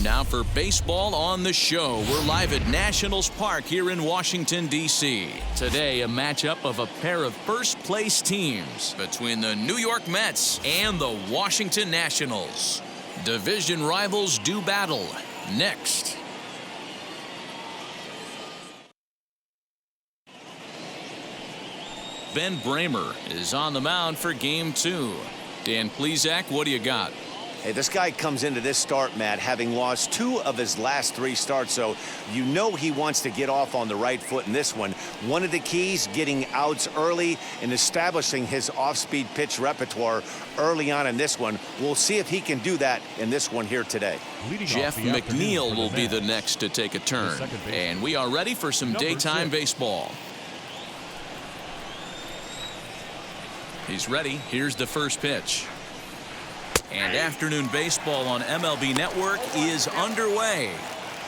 Time now for Baseball on the Show. We're live at Nationals Park here in Washington, D.C. Today, a matchup of a pair of first-place teams between the New York Mets and the Washington Nationals. Division rivals do battle. Next. Ben Bramer is on the mound for Game 2. Dan Plesac, what do you got? Hey, this guy comes into this start, Matt, having lost 2 of his last 3 starts, so you know he wants to get off on the right foot in this one. One of the keys, getting outs early and establishing his off-speed pitch repertoire early on in this one. We'll see if he can do that in this one here today. Jeff Mcneal will be the next to take a turn, and we are ready for some daytime baseball. He's ready. Here's the first pitch. And afternoon baseball on MLB Network is underway.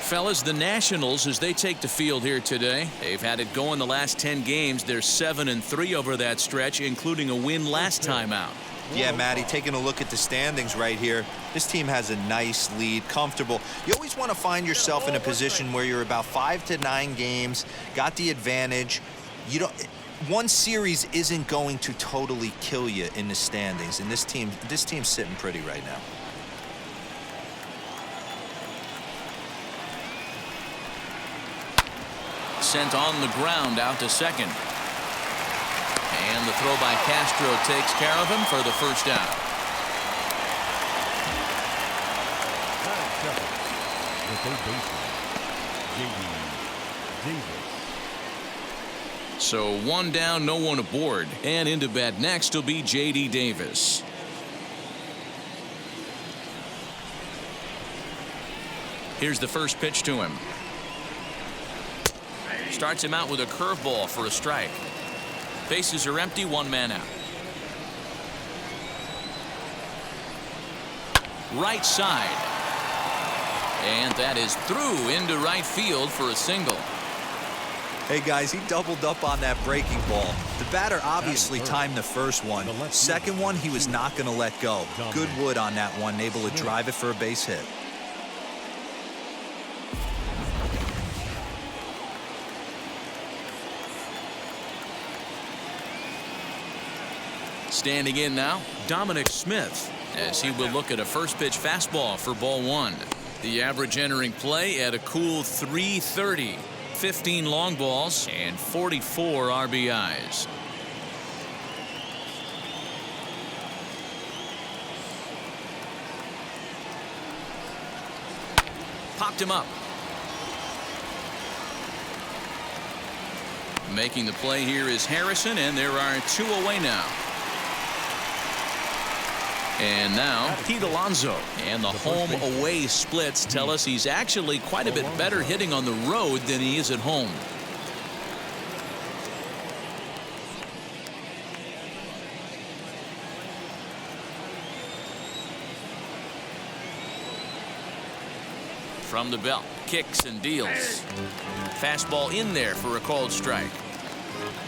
Fellas, the Nationals, as they take the field here today, they've had it going the last 10 games. They're 7-3 over that stretch, including a win last time out. Yeah, Matty, taking a look at the standings right here, this team has a nice lead, comfortable. You always want to find yourself in a position where you're about 5 to 9 games, got the advantage. You don't. One series isn't going to totally kill you in the standings, and this team's sitting pretty right now. Sent on the ground out to second. And the throw by Castro takes care of him for the first out. So 1 down, no one aboard. And into bat next will be J.D. Davis. Here's the first pitch to him. Starts him out with a curveball for a strike. Bases are empty, 1 man out. Right side. And that is through into right field for a single. Hey guys, he doubled up on that breaking ball. The batter obviously timed the first one. Second one, he was not going to let go. Good wood on that one, able to drive it for a base hit. Standing in now, Dominic Smith, as he will look at a first pitch fastball for ball 1. The average entering play at a cool .330. 15 long balls and 44 RBIs. Popped him up. Making the play here is Harrison, and there are 2 away now. And now Pete Alonso, and the home-away splits tell us he's actually quite a bit better hitting on the road than he is at home. From the belt, kicks and deals. Fastball in there for a called strike.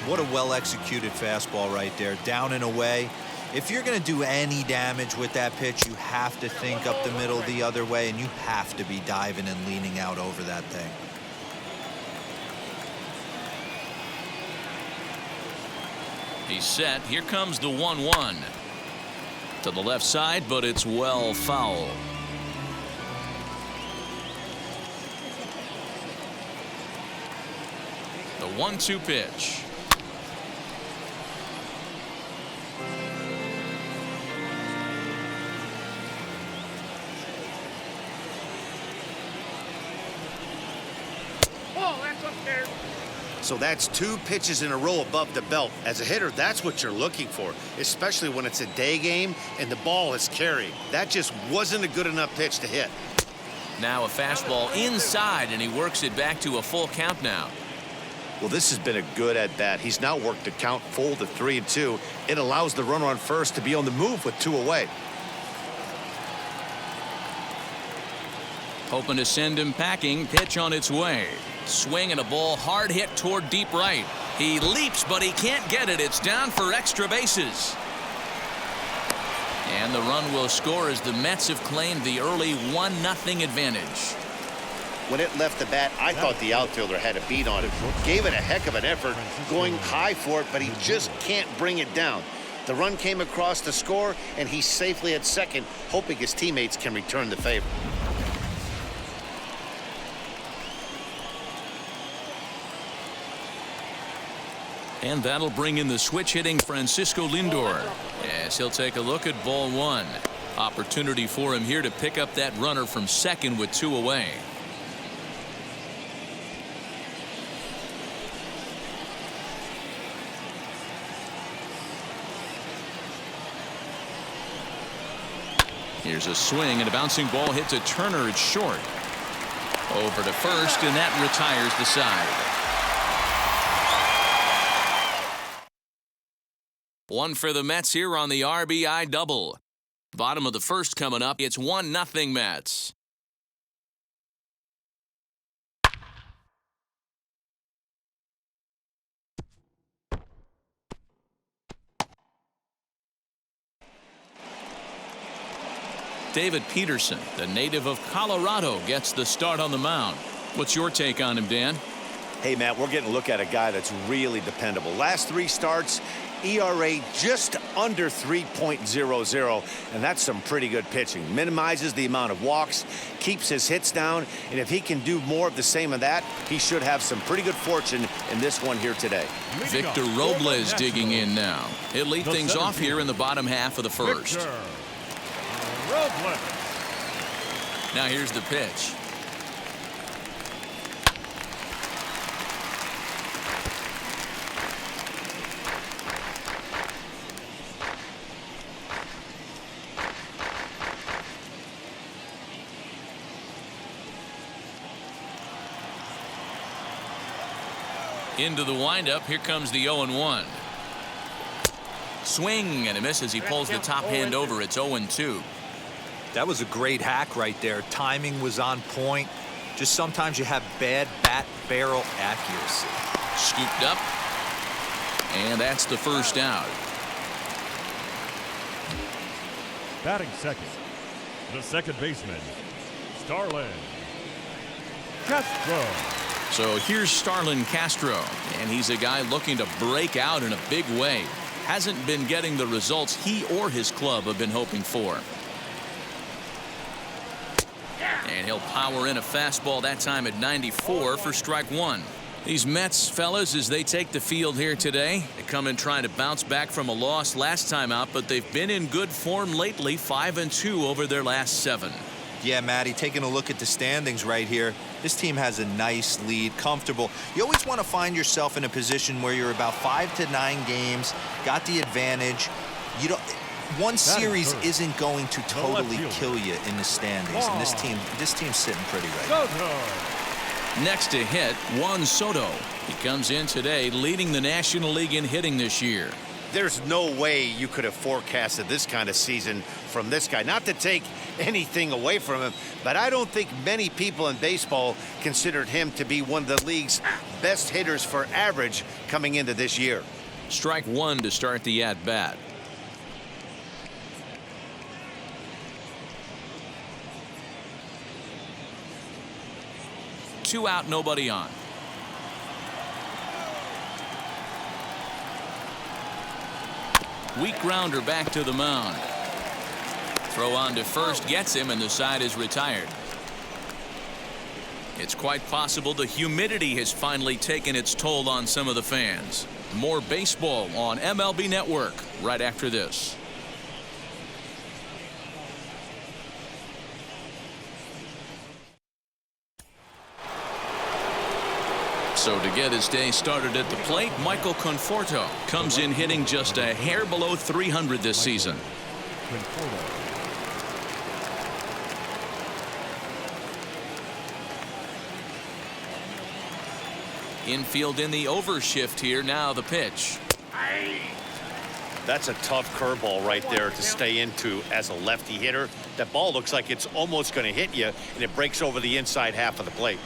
What a well-executed fastball right there, down and away. If you're going to do any damage with that pitch, you have to think up the middle the other way, and you have to be diving and leaning out over that thing. He's set. Here comes the 1-1. To the left side, but it's well foul. The 1-2 pitch. So that's 2 pitches in a row above the belt. As a hitter, that's what you're looking for, especially when it's a day game and the ball is carried. That just wasn't a good enough pitch to hit. Now a fastball inside, and he works it back to a full count now. Well, this has been a good at-bat. He's now worked the count full to 3-2. It allows the runner on first to be on the move with 2 away. Hoping to send him packing. Pitch on its way. Swing and a ball hard hit toward deep right. He leaps, but he can't get it. It's down for extra bases. And the run will score as the Mets have claimed the early 1-0 advantage. When it left the bat, I thought the outfielder had a beat on it. Gave it a heck of an effort, going high for it, but he just can't bring it down. The run came across to score, and he's safely at second, hoping his teammates can return the favor. And that'll bring in the switch-hitting Francisco Lindor, as he'll take a look at ball one. Opportunity for him here to pick up that runner from second with 2 away. Here's a swing and a bouncing ball hit to Turner. It's short. Over to first, and that retires the side. One for the Mets here on the RBI double. Bottom of the first coming up. It's 1-0 Mets. David Peterson, the native of Colorado, gets the start on the mound. What's your take on him, Dan? Hey, Matt, we're getting a look at a guy that's really dependable. Last 3 starts, ERA just under 3.00, and that's some pretty good pitching. Minimizes the amount of walks, keeps his hits down, and if he can do more of the same of that, he should have some pretty good fortune in this one here today. Victor Robles digging in now. He'll lead things off here in the bottom half of the first. Robles. Now here's the pitch. Into the windup. Here comes the 0-1. Swing and a miss as he pulls the top hand over. It's 0-2. That was a great hack right there. Timing was on point. Just sometimes you have bad bat barrel accuracy. Scooped up. And that's the first out. Batting second, the second baseman, Starlin Castro. So here's Starlin Castro, and he's a guy looking to break out in a big way. Hasn't been getting the results he or his club have been hoping for. And he'll power in a fastball that time at 94 for strike one. These Mets, fellas, as they take the field here today, they come in trying to bounce back from a loss last time out, but they've been in good form lately, 5-2 over their last 7. Yeah, Matty, taking a look at the standings right here. This team has a nice lead, comfortable. You always want to find yourself in a position where you're about 5 to 9 games, got the advantage. You don't. One series isn't going to totally kill you in the standings, and this team's sitting pretty right. Next to hit, Juan Soto. He comes in today leading the National League in hitting this year. There's no way you could have forecasted this kind of season from this guy. Not to take anything away from him, but I don't think many people in baseball considered him to be one of the league's best hitters for average coming into this year. Strike one to start the at-bat. Two out, nobody on. Weak grounder back to the mound. Throw on to first gets him, and the side is retired. It's quite possible the humidity has finally taken its toll on some of the fans. More baseball on MLB Network right after this. So to get his day started at the plate, Michael Conforto comes in hitting just a hair below 300 this season. Infield in the overshift here. Now the pitch. That's a tough curveball right there to stay into as a lefty hitter. That ball looks like it's almost going to hit you, and it breaks over the inside half of the plate.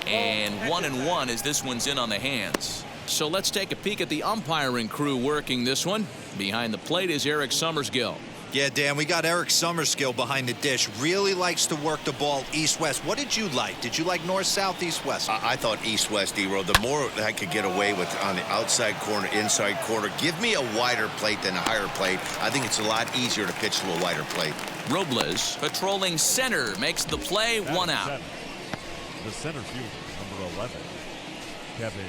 And 1-1 as this one's in on the hands. So let's take a peek at the umpiring crew working this one. Behind the plate is Eric Summerskill. Yeah, Dan, we got Eric Summerskill behind the dish. Really likes to work the ball east-west. What did you like? Did you like north, south, east-west? I thought east-west, D-Row. The more I could get away with on the outside corner, inside corner, give me a wider plate than a higher plate. I think it's a lot easier to pitch to a wider plate. Robles, patrolling center, makes the play, one out. The center fielder, number 11, Kevin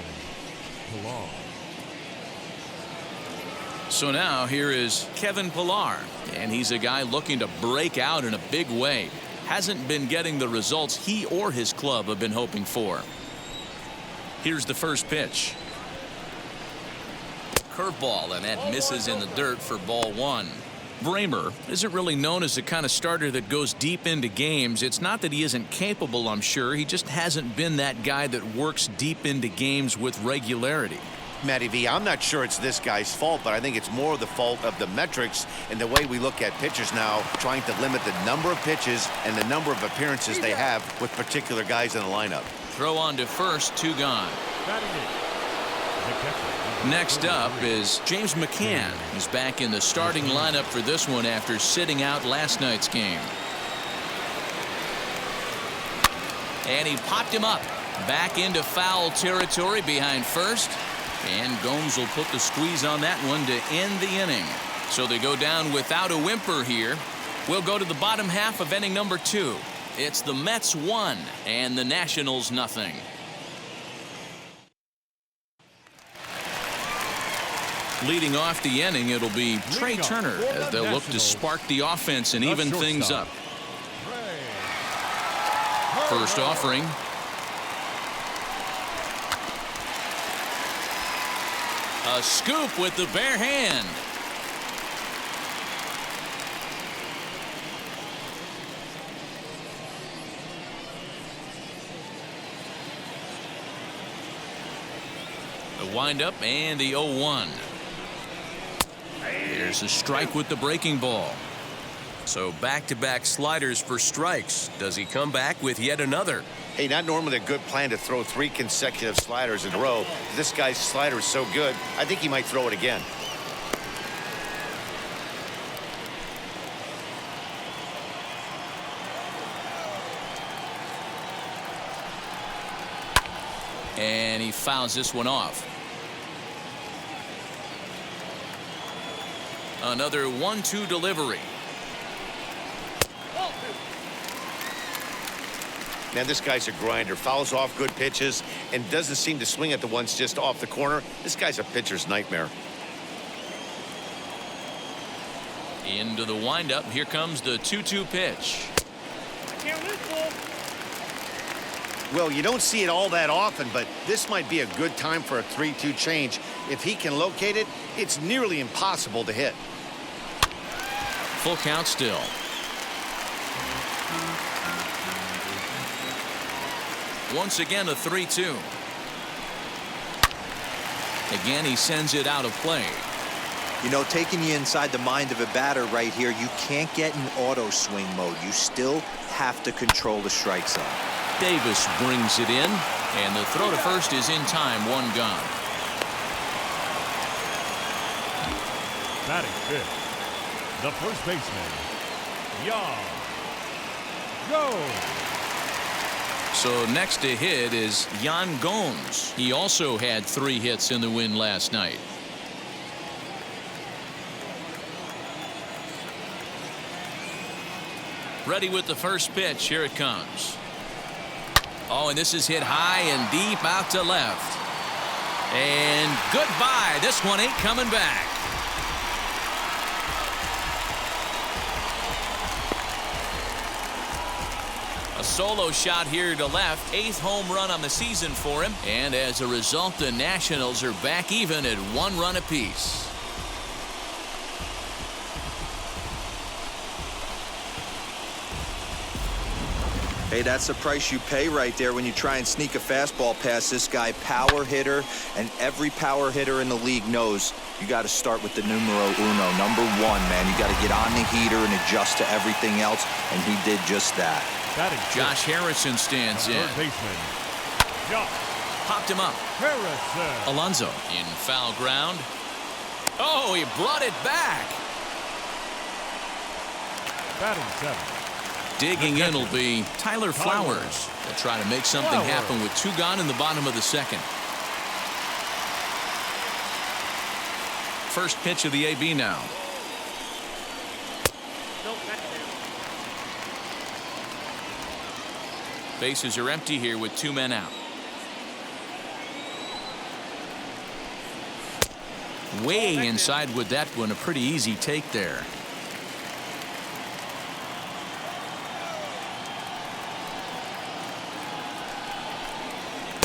Pilar. So now here is Kevin Pilar, and he's a guy looking to break out in a big way. Hasn't been getting the results he or his club have been hoping for. Here's the first pitch. Curveball, and that misses in the dirt for ball one. Bramer isn't really known as the kind of starter that goes deep into games. It's not that he isn't capable, I'm sure. He just hasn't been that guy that works deep into games with regularity. Matty V, I'm not sure it's this guy's fault, but I think it's more the fault of the metrics and the way we look at pitchers now, trying to limit the number of pitches and the number of appearances they have with particular guys in the lineup. Throw on to first, 2 gone. Next up is James Mccann. He's back in the starting lineup for this one after sitting out last night's game. And he popped him up. Back into foul territory behind first. And Gomes will put the squeeze on that one to end the inning. So they go down without a whimper here. We'll go to the bottom half of inning number 2. It's the Mets 1 and the Nationals nothing. Leading off the inning, it'll be Trey Turner as they'll look to spark the offense and even things up. First offering. A scoop with the bare hand. The windup and the 0-1. There's a strike with the breaking ball. So back-to-back sliders for strikes. Does he come back with yet another? Hey, not normally a good plan to throw 3 consecutive sliders in a row. This guy's slider is so good, I think he might throw it again. And he fouls this one off. Another 1-2 delivery. Now, this guy's a grinder. Fouls off good pitches and doesn't seem to swing at the ones just off the corner. This guy's a pitcher's nightmare. Into the windup. Here comes the 2-2 pitch. Well, you don't see it all that often, but this might be a good time for a 3-2 change. If he can locate it, it's nearly impossible to hit. Full count still. Once again, a 3-2. Again, he sends it out of play. You know, taking you inside the mind of a batter right here, you can't get in auto swing mode. You still have to control the strike zone. Davis brings it in, and the throw to first is in time. 1 gone. Batting fifth, the first baseman, Gomes. So next to hit is Yan Gomes. He also had 3 hits in the win last night. Ready with the first pitch. Here it comes. Oh, and this is hit high and deep out to left. And goodbye. This one ain't coming back. A solo shot here to left. 8th home run on the season for him. And as a result, the Nationals are back even at 1 run apiece. Hey, that's the price you pay right there when you try and sneak a fastball past this guy. Power hitter, and every power hitter in the league knows you got to start with the numero uno, number 1, man. You got to get on the heater and adjust to everything else, and he did just that. Josh Harrison stands in. Baseman, Popped him up. Harrison. Alonso in foul ground. Oh, he brought it back. Batting 7. Digging in will be Tyler Flowers. They'll try to make something happen with 2 gone in the bottom of the second. First pitch of the AB now. Bases are empty here with 2 men out. Way inside with that one. A pretty easy take there.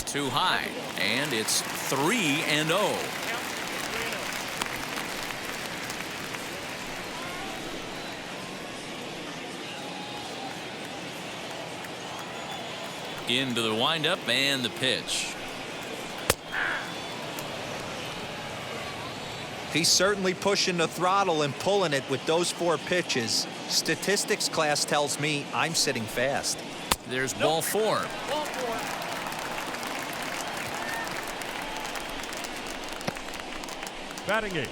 Too high, and it's 3-0. Into the windup and the pitch. He's certainly pushing the throttle and pulling it with those 4 pitches. Statistics class tells me I'm sitting fast. There's ball 4. Batting 8.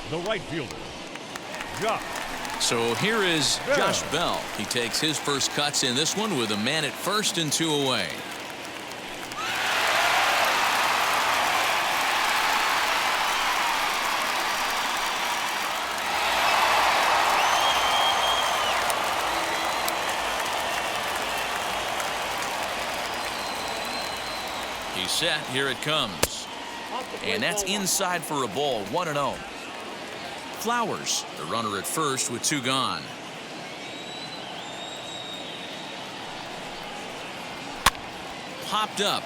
The right fielder, Josh. So here is Josh Bell. He takes his first cuts in this one with a man at first and 2 away. He's set. Here it comes. And that's inside for a ball. 1-0. Flowers, the runner at first with 2 gone. Popped up.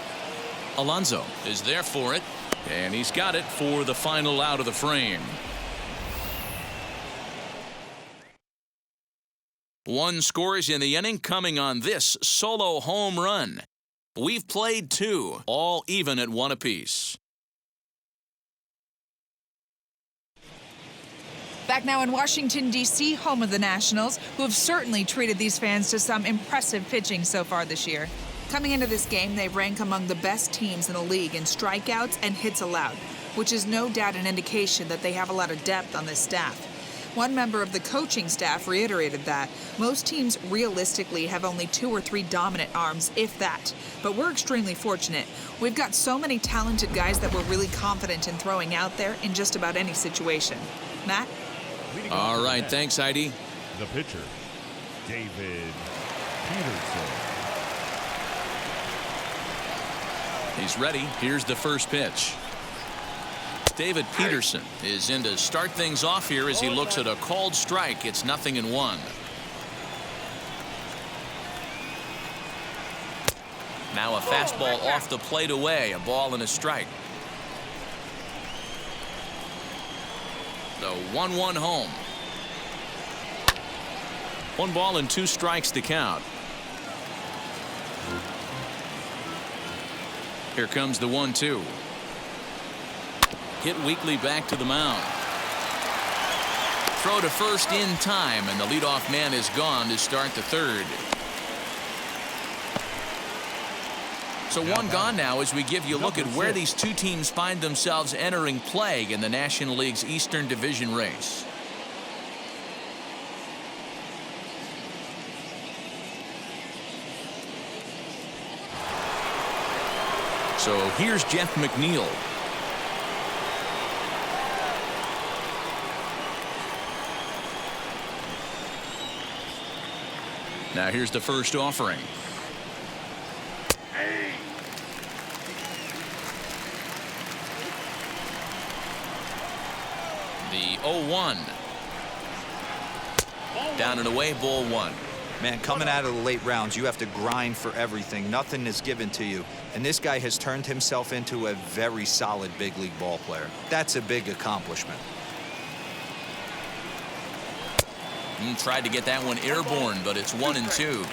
Alonso is there for it, and he's got it for the final out of the frame. 1 scores in the inning coming on this solo home run. We've played 2, all even at 1 apiece. Back now in Washington, D.C., home of the Nationals, who have certainly treated these fans to some impressive pitching so far this year. Coming into this game, they rank among the best teams in the league in strikeouts and hits allowed, which is no doubt an indication that they have a lot of depth on this staff. One member of the coaching staff reiterated that most teams realistically have only 2 or 3 dominant arms, if that. But we're extremely fortunate. We've got so many talented guys that we're really confident in throwing out there in just about any situation. Matt? All right, thanks, Heidi. The pitcher, David Peterson. He's ready. Here's the first pitch. David Peterson is in to start things off here as he looks at a called strike. It's 0-1. Now a fastball off the plate away. A ball and a strike. The 1-1 home. 1 ball and 2 strikes to count. Here comes the 1-2. Hit weakly back to the mound. Throw to first in time, and the leadoff man is gone to start the 3rd. So 1 gone now as we give you a look at where these 2 teams find themselves entering play in the National League's Eastern Division race. So here's Jeff Mcneal. Now here's the first offering. The 0-1. Down and away, ball 1. Man, coming out of the late rounds, you have to grind for everything. Nothing is given to you. And this guy has turned himself into a very solid big league ball player. That's a big accomplishment. Tried to get that one airborne, but it's 1-2.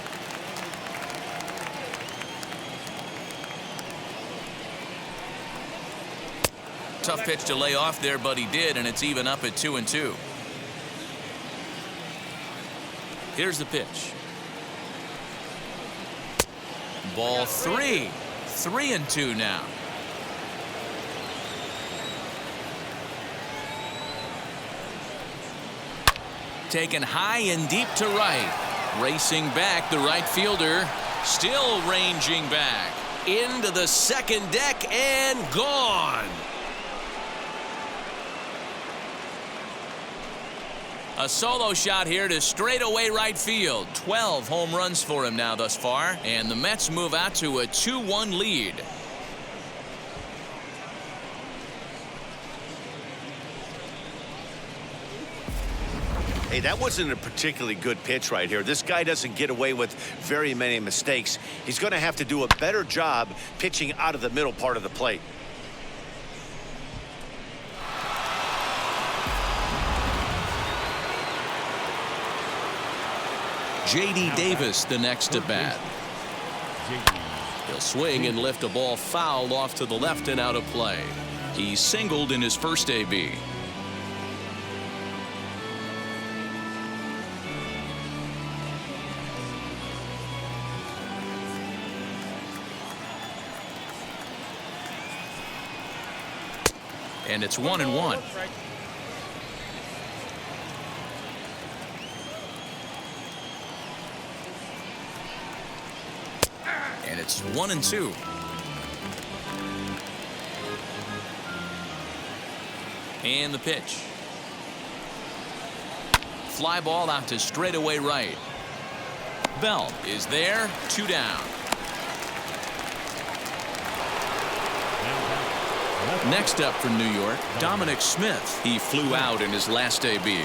Tough pitch to lay off there, but he did, and it's even up at 2-2. Here's the pitch. Ball 3. 3-2 now. Taken high and deep to right. Racing back, the right fielder. Still ranging back. Into the second deck and gone. A solo shot here to straightaway right field. 12 home runs for him now thus far. And the Mets move out to a 2-1 lead. Hey, that wasn't a particularly good pitch right here. This guy doesn't get away with very many mistakes. He's going to have to do a better job pitching out of the middle part of the plate. J.D. Davis the next to bat. He'll swing and lift a ball foul off to the left and out of play. He singled in his first AB. And it's 1-1. And it's 1-2. And the pitch. Fly ball out to straightaway right. Bell is there. 2 down. Next up for New York, Dominic Smith. He flew out in his last AB.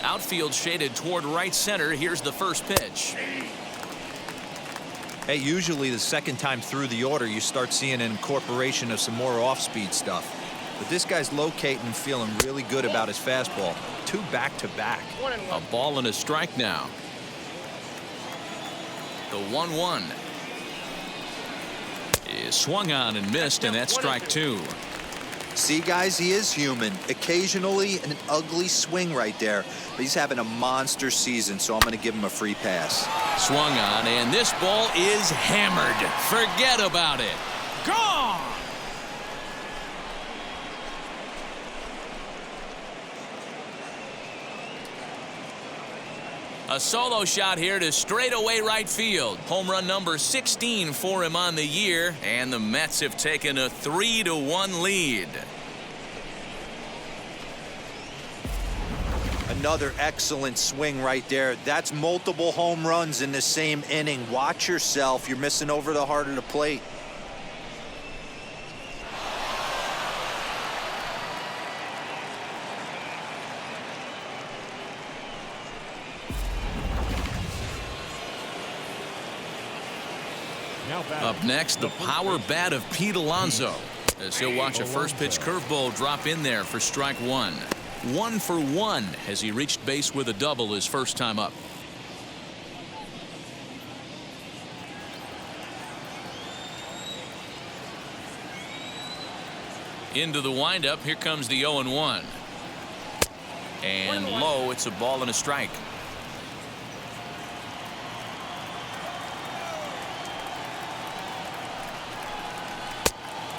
Outfield shaded toward right center. Here's the first pitch. Hey, usually the second time through the order, you start seeing an incorporation of some more off-speed stuff. But this guy's locating, feeling really good about his fastball. 2 back-to-back. A ball and a strike now. The 1-1 is swung on and missed, and that's strike 2. See, guys, he is human. Occasionally an ugly swing right there, but he's having a monster season, so I'm going to give him a free pass. Swung on, and this ball is hammered. Forget about it. Gone! A solo shot here to straightaway right field. Home run number 16 for him on the year, and the Mets have taken a 3-1 lead. Another excellent swing right there. That's multiple home runs in the same inning. Watch yourself. You're missing over the heart of the plate. Up next, the power bat of Pete Alonso, as he'll watch a first pitch curveball drop in there for strike 1. 1 for 1 as he reached base with a double his first time up. Into the windup. Here comes the 0-1. And low. It's a ball and a strike.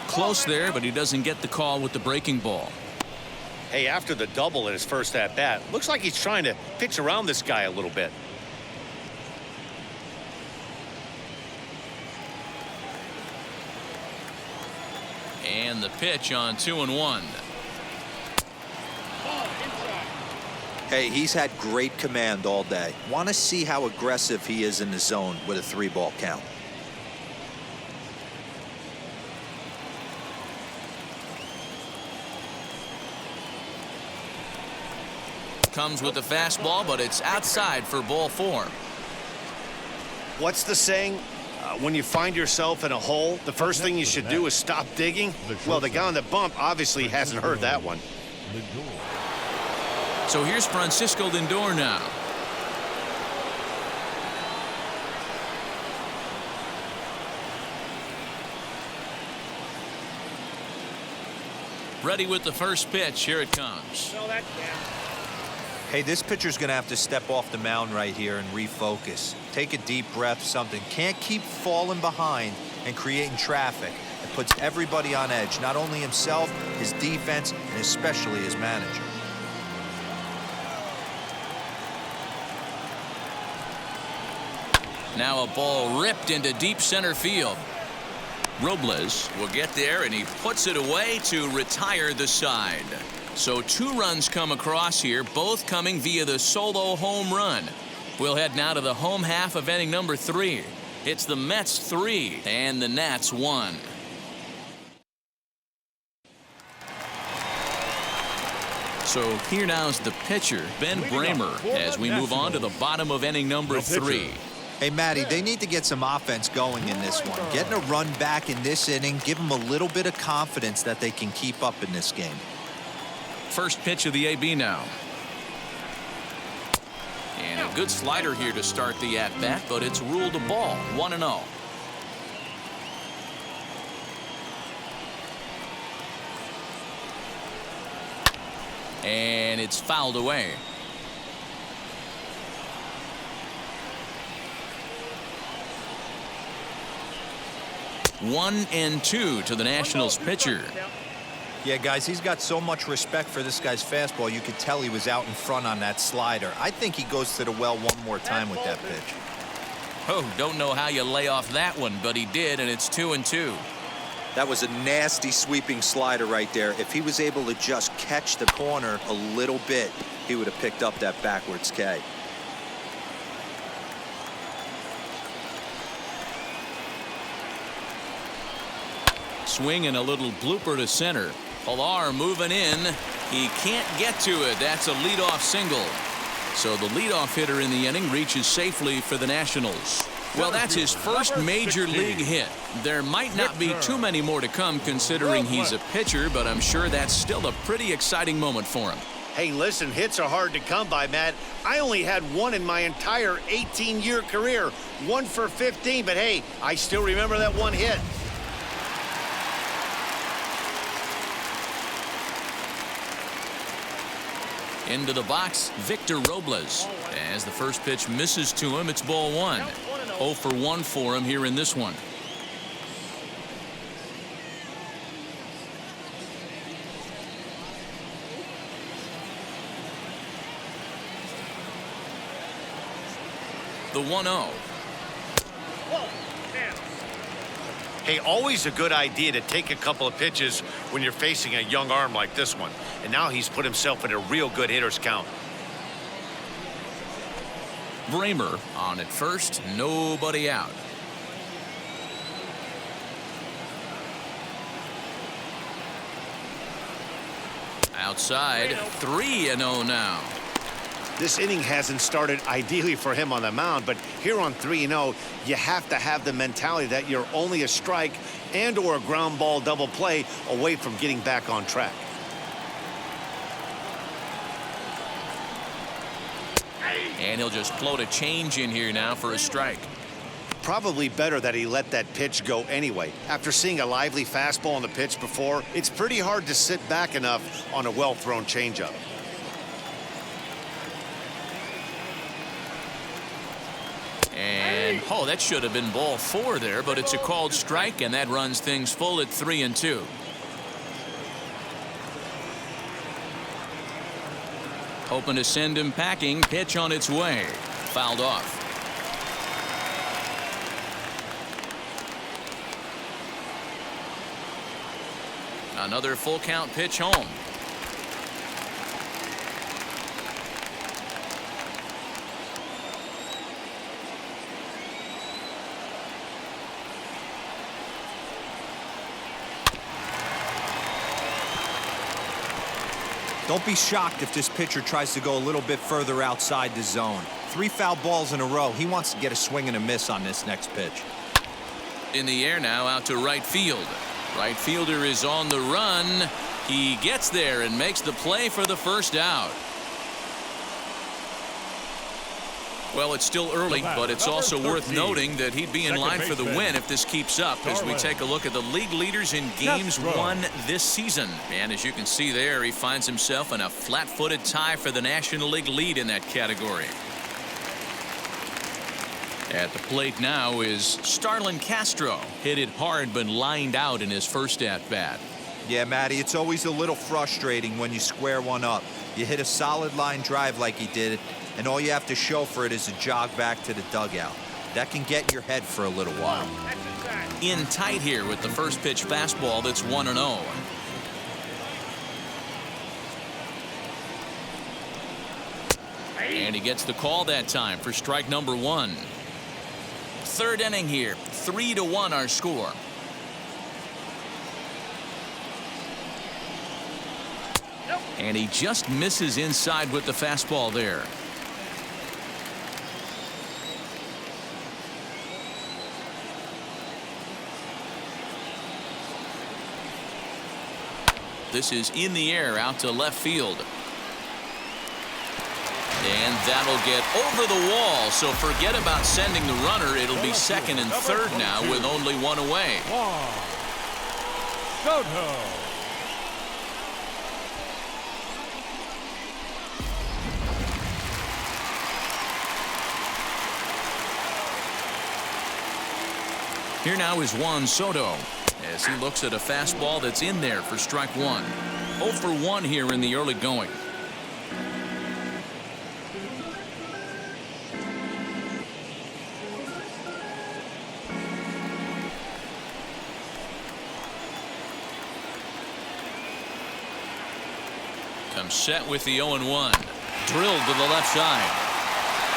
Close there, but he doesn't get the call with the breaking ball. Hey, after the double in his first at-bat, looks like he's trying to pitch around this guy a little bit. And the pitch on 2-1. Hey, he's had great command all day. Want to see how aggressive he is in the zone with a 3-ball count. Comes with the fastball, but it's outside for ball 4. What's the saying? When you find yourself in a hole, the first thing you should do is stop digging. Well, the guy on the bump obviously hasn't heard that one. So here's Francisco Lindor now. Ready with the first pitch. Here it comes. Hey, this pitcher's going to have to step off the mound right here and refocus. Take a deep breath, something. Can't keep falling behind and creating traffic. It puts everybody on edge, not only himself, his defense, and especially his manager. Now a ball ripped into deep center field. Robles will get there, and he puts it away to retire the side. So 2 runs come across here, both coming via the solo home run. We'll head now to the home half of inning number 3. It's the Mets 3 and the Nats 1. So here now's the pitcher, Ben Bramer, as we move on to the bottom of inning number 3. Hey, Matty, they need to get some offense going in this one. Getting a run back in this inning, give them a little bit of confidence that they can keep up in this game. First pitch of the AB now. And a good slider here to start the at-bat, but it's ruled a ball, 1-0. And it's fouled away. One and 2 to the Nationals pitcher. Yeah, guys, he's got so much respect for this guy's fastball. You could tell he was out in front on that slider. I think he goes to the well one more time with that pitch. Oh, don't know how you lay off that one, but he did, and it's 2-2. That was a nasty sweeping slider right there. If he was able to just catch the corner a little bit, he would have picked up that backwards K. Swing and a little blooper to center. Pilar moving in. He can't get to it. That's a leadoff single. So the leadoff hitter in the inning reaches safely for the Nationals. Well, that's his first major league hit. There might not be too many more to come considering he's a pitcher, but I'm sure that's still a pretty exciting moment for him. Hey, listen, hits are hard to come by, Matt. I only had one in my entire 18-year career. 1 for 15, but hey, I still remember that one hit. Into the box, Victor Robles. As the first pitch misses to him, it's ball 1. 0 for 1 for him here in this one. The 1-0. Hey, always a good idea to take a couple of pitches when you're facing a young arm like this one. And now he's put himself in a real good hitter's count. Bramer on at first, nobody out. Outside, 3-0 now. This inning hasn't started ideally for him on the mound, but here on 3-0, you have to have the mentality that you're only a strike and or a ground ball double play away from getting back on track. And he'll just float a change in here now for a strike. Probably better that he let that pitch go anyway. After seeing a lively fastball on the pitch before, it's pretty hard to sit back enough on a well-thrown changeup. And, oh, that should have been ball 4 there, but it's a called strike, and that runs things full at 3-2. Hoping to send him packing. Pitch on its way. Fouled off. Another full count pitch home. Don't be shocked if this pitcher tries to go a little bit further outside the zone. 3 foul balls in a row. He wants to get a swing and a miss on this next pitch. In the air now, out to right field. Right fielder is on the run. He gets there and makes the play for the first out. Well, it's still early, but it's also worth noting that he'd be in line for the win if this keeps up as we take a look at the league leaders in games won this season. And as you can see there, he finds himself in a flat-footed tie for the National League lead in that category. At the plate now is Starlin Castro. Hit it hard but lined out in his first at-bat. Yeah, Matty, it's always a little frustrating when you square one up. You hit a solid line drive like he did, and all you have to show for it is a jog back to the dugout. That can get in your head for a little while. In tight here with the first pitch fastball that's 1-0. And he gets the call that time for strike number 1. Third inning here, 3-1 our score. And he just misses inside with the fastball there. This is in the air out to left field. And that'll get over the wall, so forget about sending the runner. It'll be second and third now with only one away. Juan Soto. Here now is Juan Soto as he looks at a fastball that's in there for strike 1. 0 for 1 here in the early going. Comes set with the 0-1. Drilled to the left side.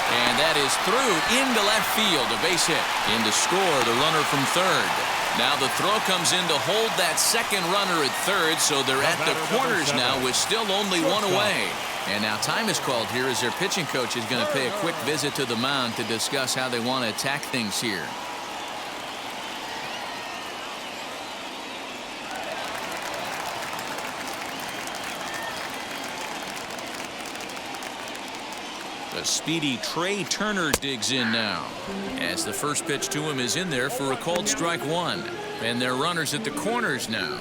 And that is through into left field, a base hit. In to score the runner from third. Now the throw comes in to hold that second runner at third, so they're at the corners now with still only one away. And now time is called here as their pitching coach is going to pay a quick visit to the mound to discuss how they want to attack things here. The speedy Trey Turner digs in now as the first pitch to him is in there for a called strike 1. And they're runners at the corners now.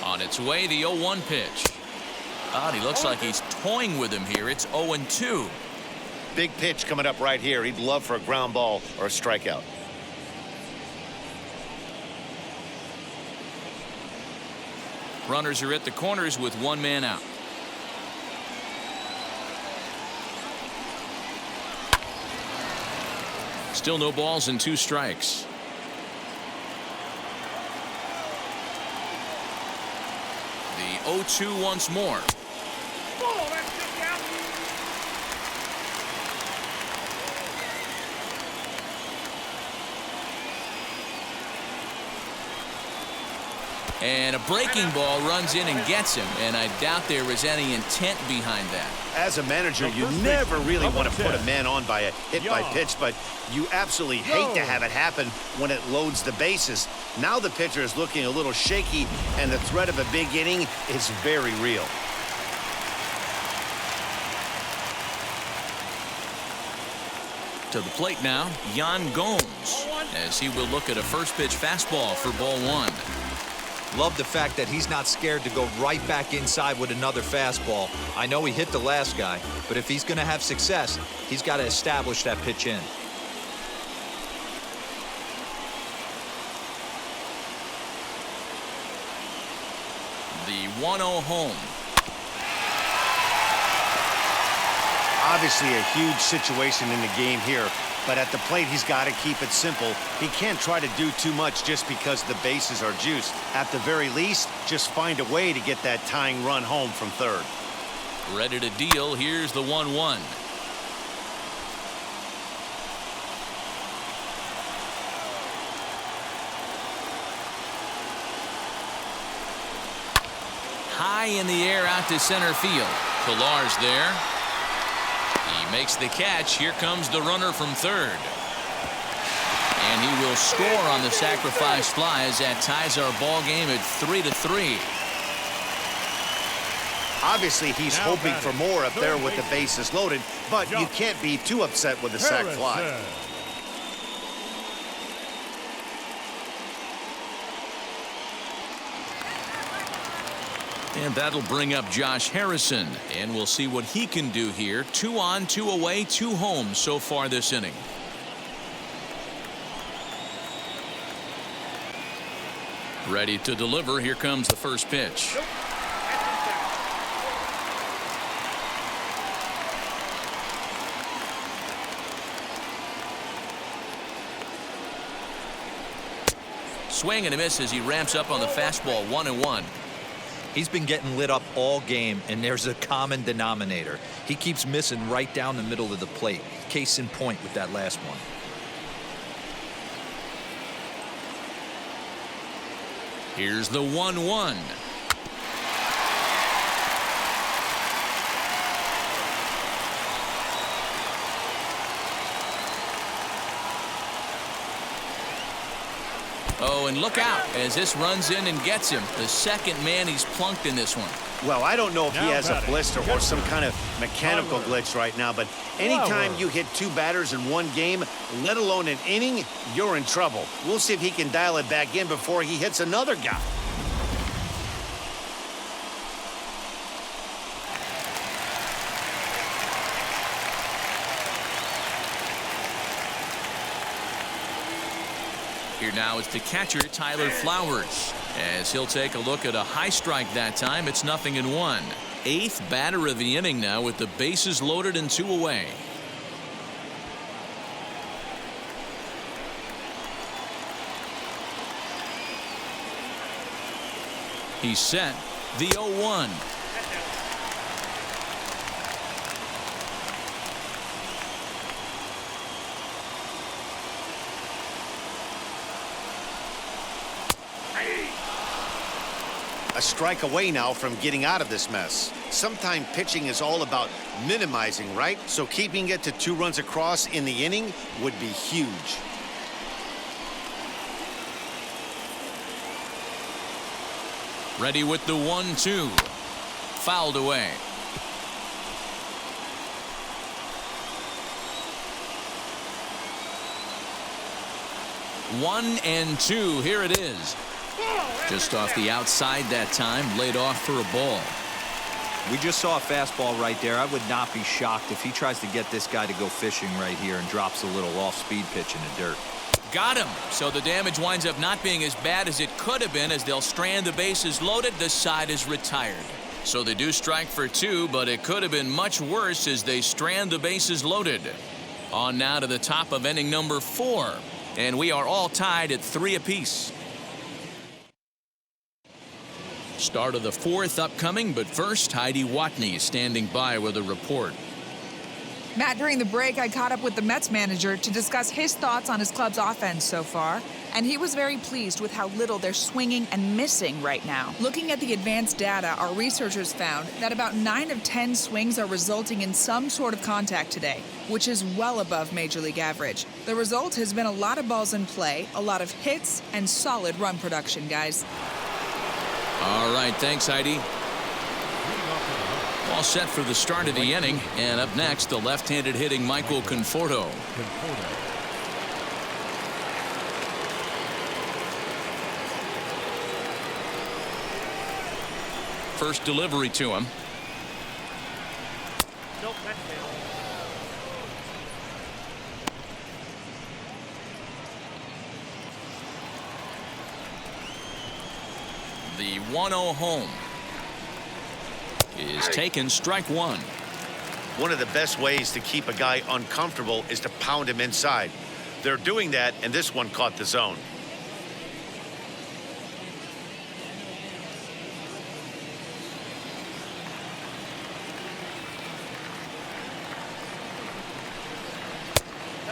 On its way, the 0-1 pitch. He looks like he's toying with him here. It's 0-2. Big pitch coming up right here. He'd love for a ground ball or a strikeout. Runners are at the corners with one man out. Still no balls and 2 strikes. The 0-2 once more. And a breaking ball runs in and gets him, and I doubt there was any intent behind that. As a manager, you never really want to put a man on by a hit by pitch, but you absolutely hate to have it happen when it loads the bases. Now the pitcher is looking a little shaky, and the threat of a big inning is very real. To the plate now, Yan Gomes, as he will look at a first pitch fastball for ball 1. Love the fact that he's not scared to go right back inside with another fastball. I know he hit the last guy, but if he's going to have success, he's got to establish that pitch in. The 1-0 home. Obviously a huge situation in the game here, but at the plate he's got to keep it simple. He can't try to do too much just because the bases are juiced. At the very least, just find a way to get that tying run home from third. Ready to deal. Here's the 1-1. High in the air out to center field. Pilar's there. He makes the catch. Here comes the runner from third. And he will score on the sacrifice fly as that ties our ball game at 3-3. Obviously, he's hoping for more up there with the bases loaded, but you can't be too upset with a sac fly. And that'll bring up Josh Harrison, and we'll see what he can do here. 2 on, 2 away, 2 home so far this inning. Ready to deliver. Here comes the first pitch. Swing and a miss as he ramps up on the fastball. 1-1. He's been getting lit up all game, and there's a common denominator. He keeps missing right down the middle of the plate. Case in point with that last one. Here's the 1-1. Oh, and look out as this runs in and gets him. The second man he's plunked in this one. Well, I don't know if he has a blister or some kind of mechanical glitch right now, but anytime you hit 2 batters in one game, let alone an inning, you're in trouble. We'll see if he can dial it back in before he hits another guy. Here now is the catcher, Tyler Flowers, as he'll take a look at a high strike that time. It's 0-1. 8th batter of the inning now with the bases loaded and 2 away. He's set. The 0-1. A strike away now from getting out of this mess. Sometimes pitching is all about minimizing, right? So keeping it to 2 runs across in the inning would be huge. Ready with the 1-2. Fouled away. 1-2. Here it is. Just off the outside that time, laid off for a ball. We just saw a fastball right there. I would not be shocked if he tries to get this guy to go fishing right here and drops a little off-speed pitch in the dirt. Got him. So the damage winds up not being as bad as it could have been as they'll strand the bases loaded. The side is retired. So they do strike for 2, but it could have been much worse as they strand the bases loaded. On now to the top of inning number 4. And we are all tied at 3 apiece. Start of the 4th upcoming, but first, Heidi Watney standing by with a report. Matt, during the break, I caught up with the Mets manager to discuss his thoughts on his club's offense so far, and he was very pleased with how little they're swinging and missing right now. Looking at the advanced data, our researchers found that about 9 of 10 swings are resulting in some sort of contact today, which is well above Major League average. The result has been a lot of balls in play, a lot of hits, and solid run production, guys. All right, thanks, Heidi. All set for the start of the inning, and up next, the left-handed hitting Michael Conforto. First delivery to him. The 1-0 home is taken. Strike 1. One of the best ways to keep a guy uncomfortable is to pound him inside. They're doing that, and this one caught the zone.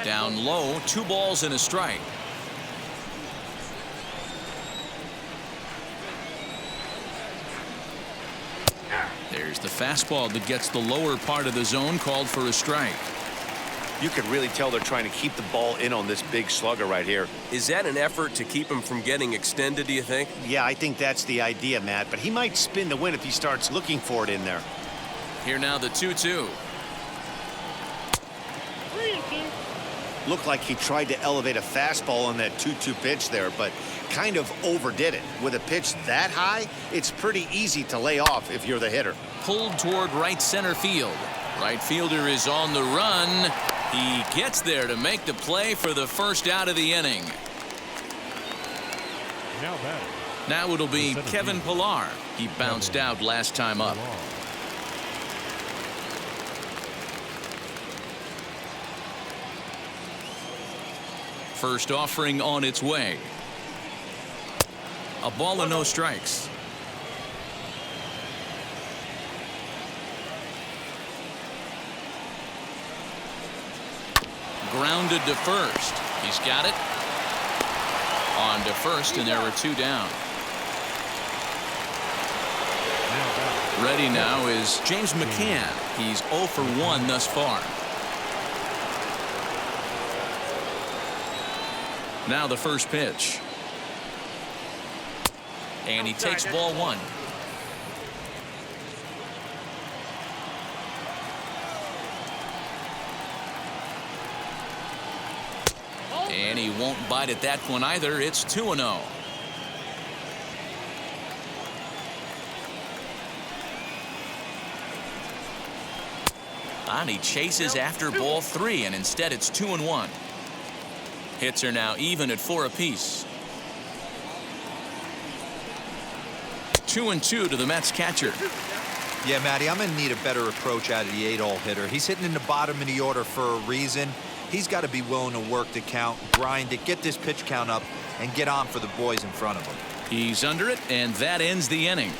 Down low, 2 balls and a strike. There's the fastball that gets the lower part of the zone, called for a strike. You can really tell they're trying to keep the ball in on this big slugger right here. Is that an effort to keep him from getting extended, do you think? Yeah, I think that's the idea, Matt. But he might spin the win if he starts looking for it in there. Here now the 2-2. Looked like he tried to elevate a fastball on that 2-2 pitch there, but kind of overdid it. With a pitch that high, it's pretty easy to lay off if you're the hitter. Pulled toward right center field. Right fielder is on the run. He gets there to make the play for the first out of the inning. Now it'll be Kevin Pilar. He bounced out last time up. First offering on its way. A ball and no strikes. Grounded to first. He's got it. On to first, and there are 2 down. Ready now is James Mccann. He's 0 for 1 thus far. Now the first pitch. And he takes ball 1. And he won't bite at that one either. It's 2-0. And he chases after ball 3, and instead it's 2-1. Hits are now even at 4 apiece. 2-2 to the Mets catcher. Yeah, Matty, I'm going to need a better approach out of the 8-hole hitter. He's hitting in the bottom of the order for a reason. He's got to be willing to work the count, grind it, get this pitch count up, and get on for the boys in front of him. He's under it, and that ends the inning.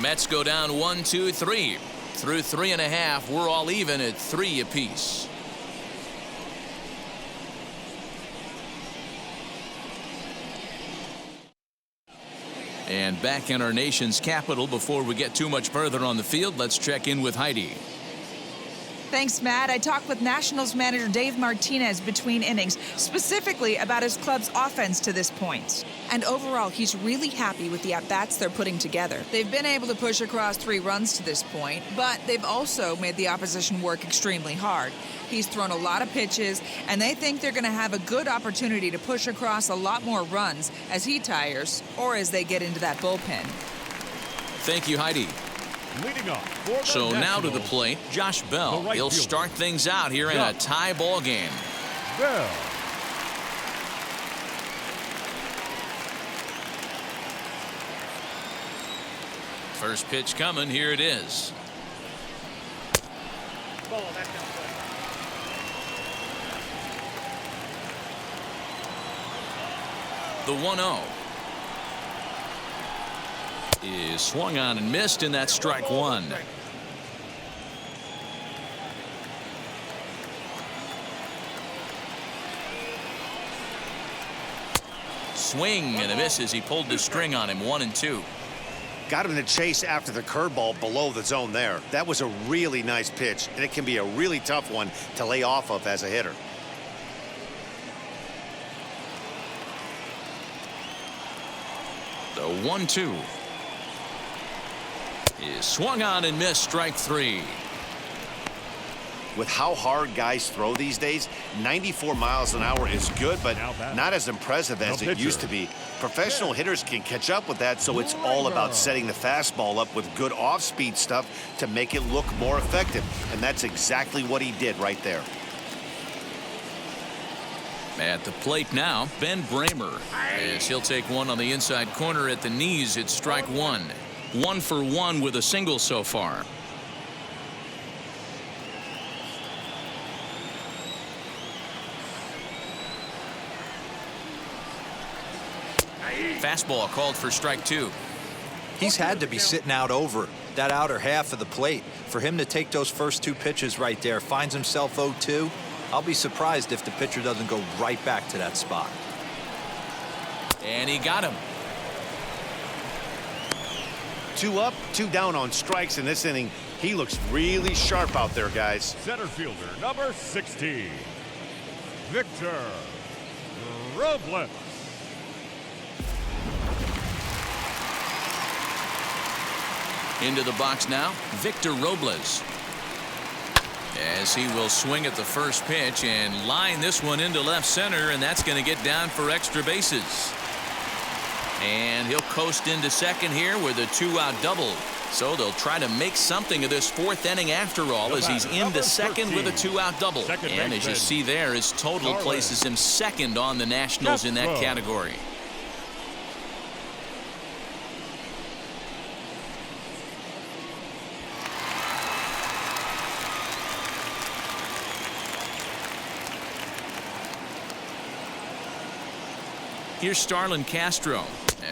Mets go down 1-2-3. Through 3.5, we're all even at 3 apiece. And back in our nation's capital, before we get too much further on the field, let's check in with Heidi. Thanks, Matt. I talked with Nationals manager Dave Martinez between innings, specifically about his club's offense to this point. And overall, he's really happy with the at-bats they're putting together. They've been able to push across 3 runs to this point, but they've also made the opposition work extremely hard. He's thrown a lot of pitches, and they think they're going to have a good opportunity to push across a lot more runs as he tires or as they get into that bullpen. Thank you, Heidi. Leading off. So now to the plate, Josh Bell. He'll start things out here in a tie ball game. Bell. First pitch coming. Here it is. The 1-0 is swung on and missed, and that's strike 1. Swing and a miss as he pulled the string on him. 1-2. Got him to chase after the curveball below the zone there. That was a really nice pitch, and it can be a really tough one to lay off of as a hitter. The 1-2 is swung on and missed. Strike 3. With how hard guys throw these days, 94 miles an hour is good, but not as impressive as it used to be. Professional hitters can catch up with that, so it's all about setting the fastball up with good off-speed stuff to make it look more effective, and that's exactly what he did right there. At the plate now, Ben Bramer, as he'll take one on the inside corner at the knees. It's strike 1. 1 for 1 with a single so far. Fastball called for strike 2. He's had to be sitting out over that outer half of the plate. For him to take those first 2 pitches right there, finds himself 0-2. I'll be surprised if the pitcher doesn't go right back to that spot. And he got him. 2 up, 2 down on strikes in this inning. He looks really sharp out there, guys. Center fielder, number 16, Victor Robles. Into the box now, Victor Robles. As he will swing at the first pitch and line this one into left center, and that's going to get down for extra bases. And he'll coast into second here with a 2-out double. So they'll try to make something of this fourth inning after all, as he's into second with a 2-out double. And as you see there, his total places him second on the Nationals in that category. Here's Starlin Castro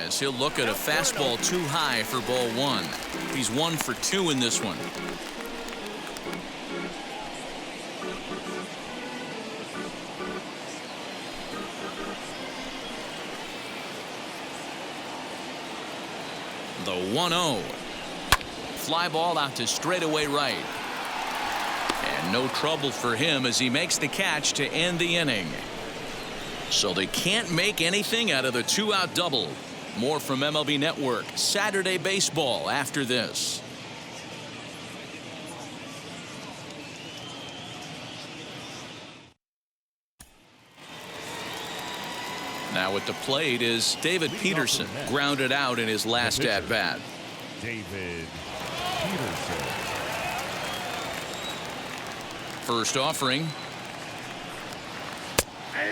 as he'll look at a fastball too high for ball one. He's 1 for 2 in this one. The 1-0. Fly ball out to straightaway right. And no trouble for him as he makes the catch to end the inning. So they can't make anything out of the 2-out double. More from MLB Network Saturday Baseball after this. Now at the plate is David Peterson, grounded out in his last at bat. David Peterson. First offering.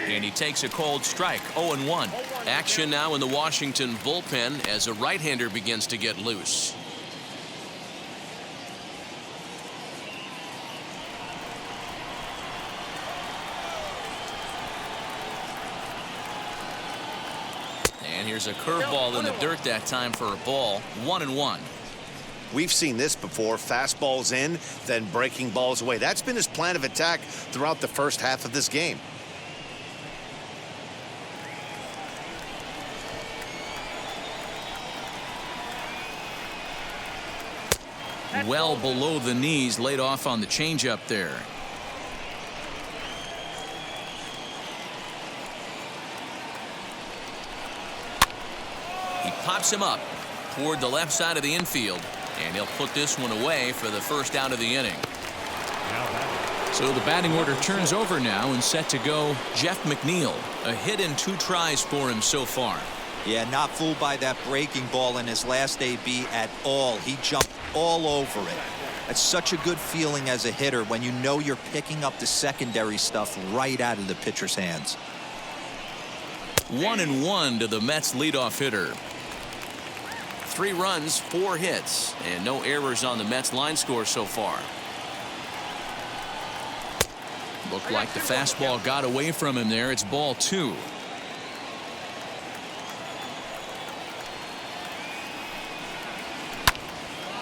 And he takes a cold strike. 0-1. Action now in the Washington bullpen as a right-hander begins to get loose. And here's a curveball in the dirt that time for a ball. 1-1. We've seen this before. Fastballs in, then breaking balls away. That's been his plan of attack throughout the first half of this game. Well below the knees, laid off on the changeup there. He pops him up toward the left side of the infield, and he'll put this one away for the first out of the inning. So the batting order turns over now, and set to go Jeff Mcneal. A hit and 2 tries for him so far. Yeah, not fooled by that breaking ball in his last AB at all. He jumped all over it. That's such a good feeling as a hitter when you know you're picking up the secondary stuff right out of the pitcher's hands. 1-1 to the Mets leadoff hitter. 3 runs, 4 hits, and no errors on the Mets line score so far. Looked like the fastball got away from him there. It's ball 2.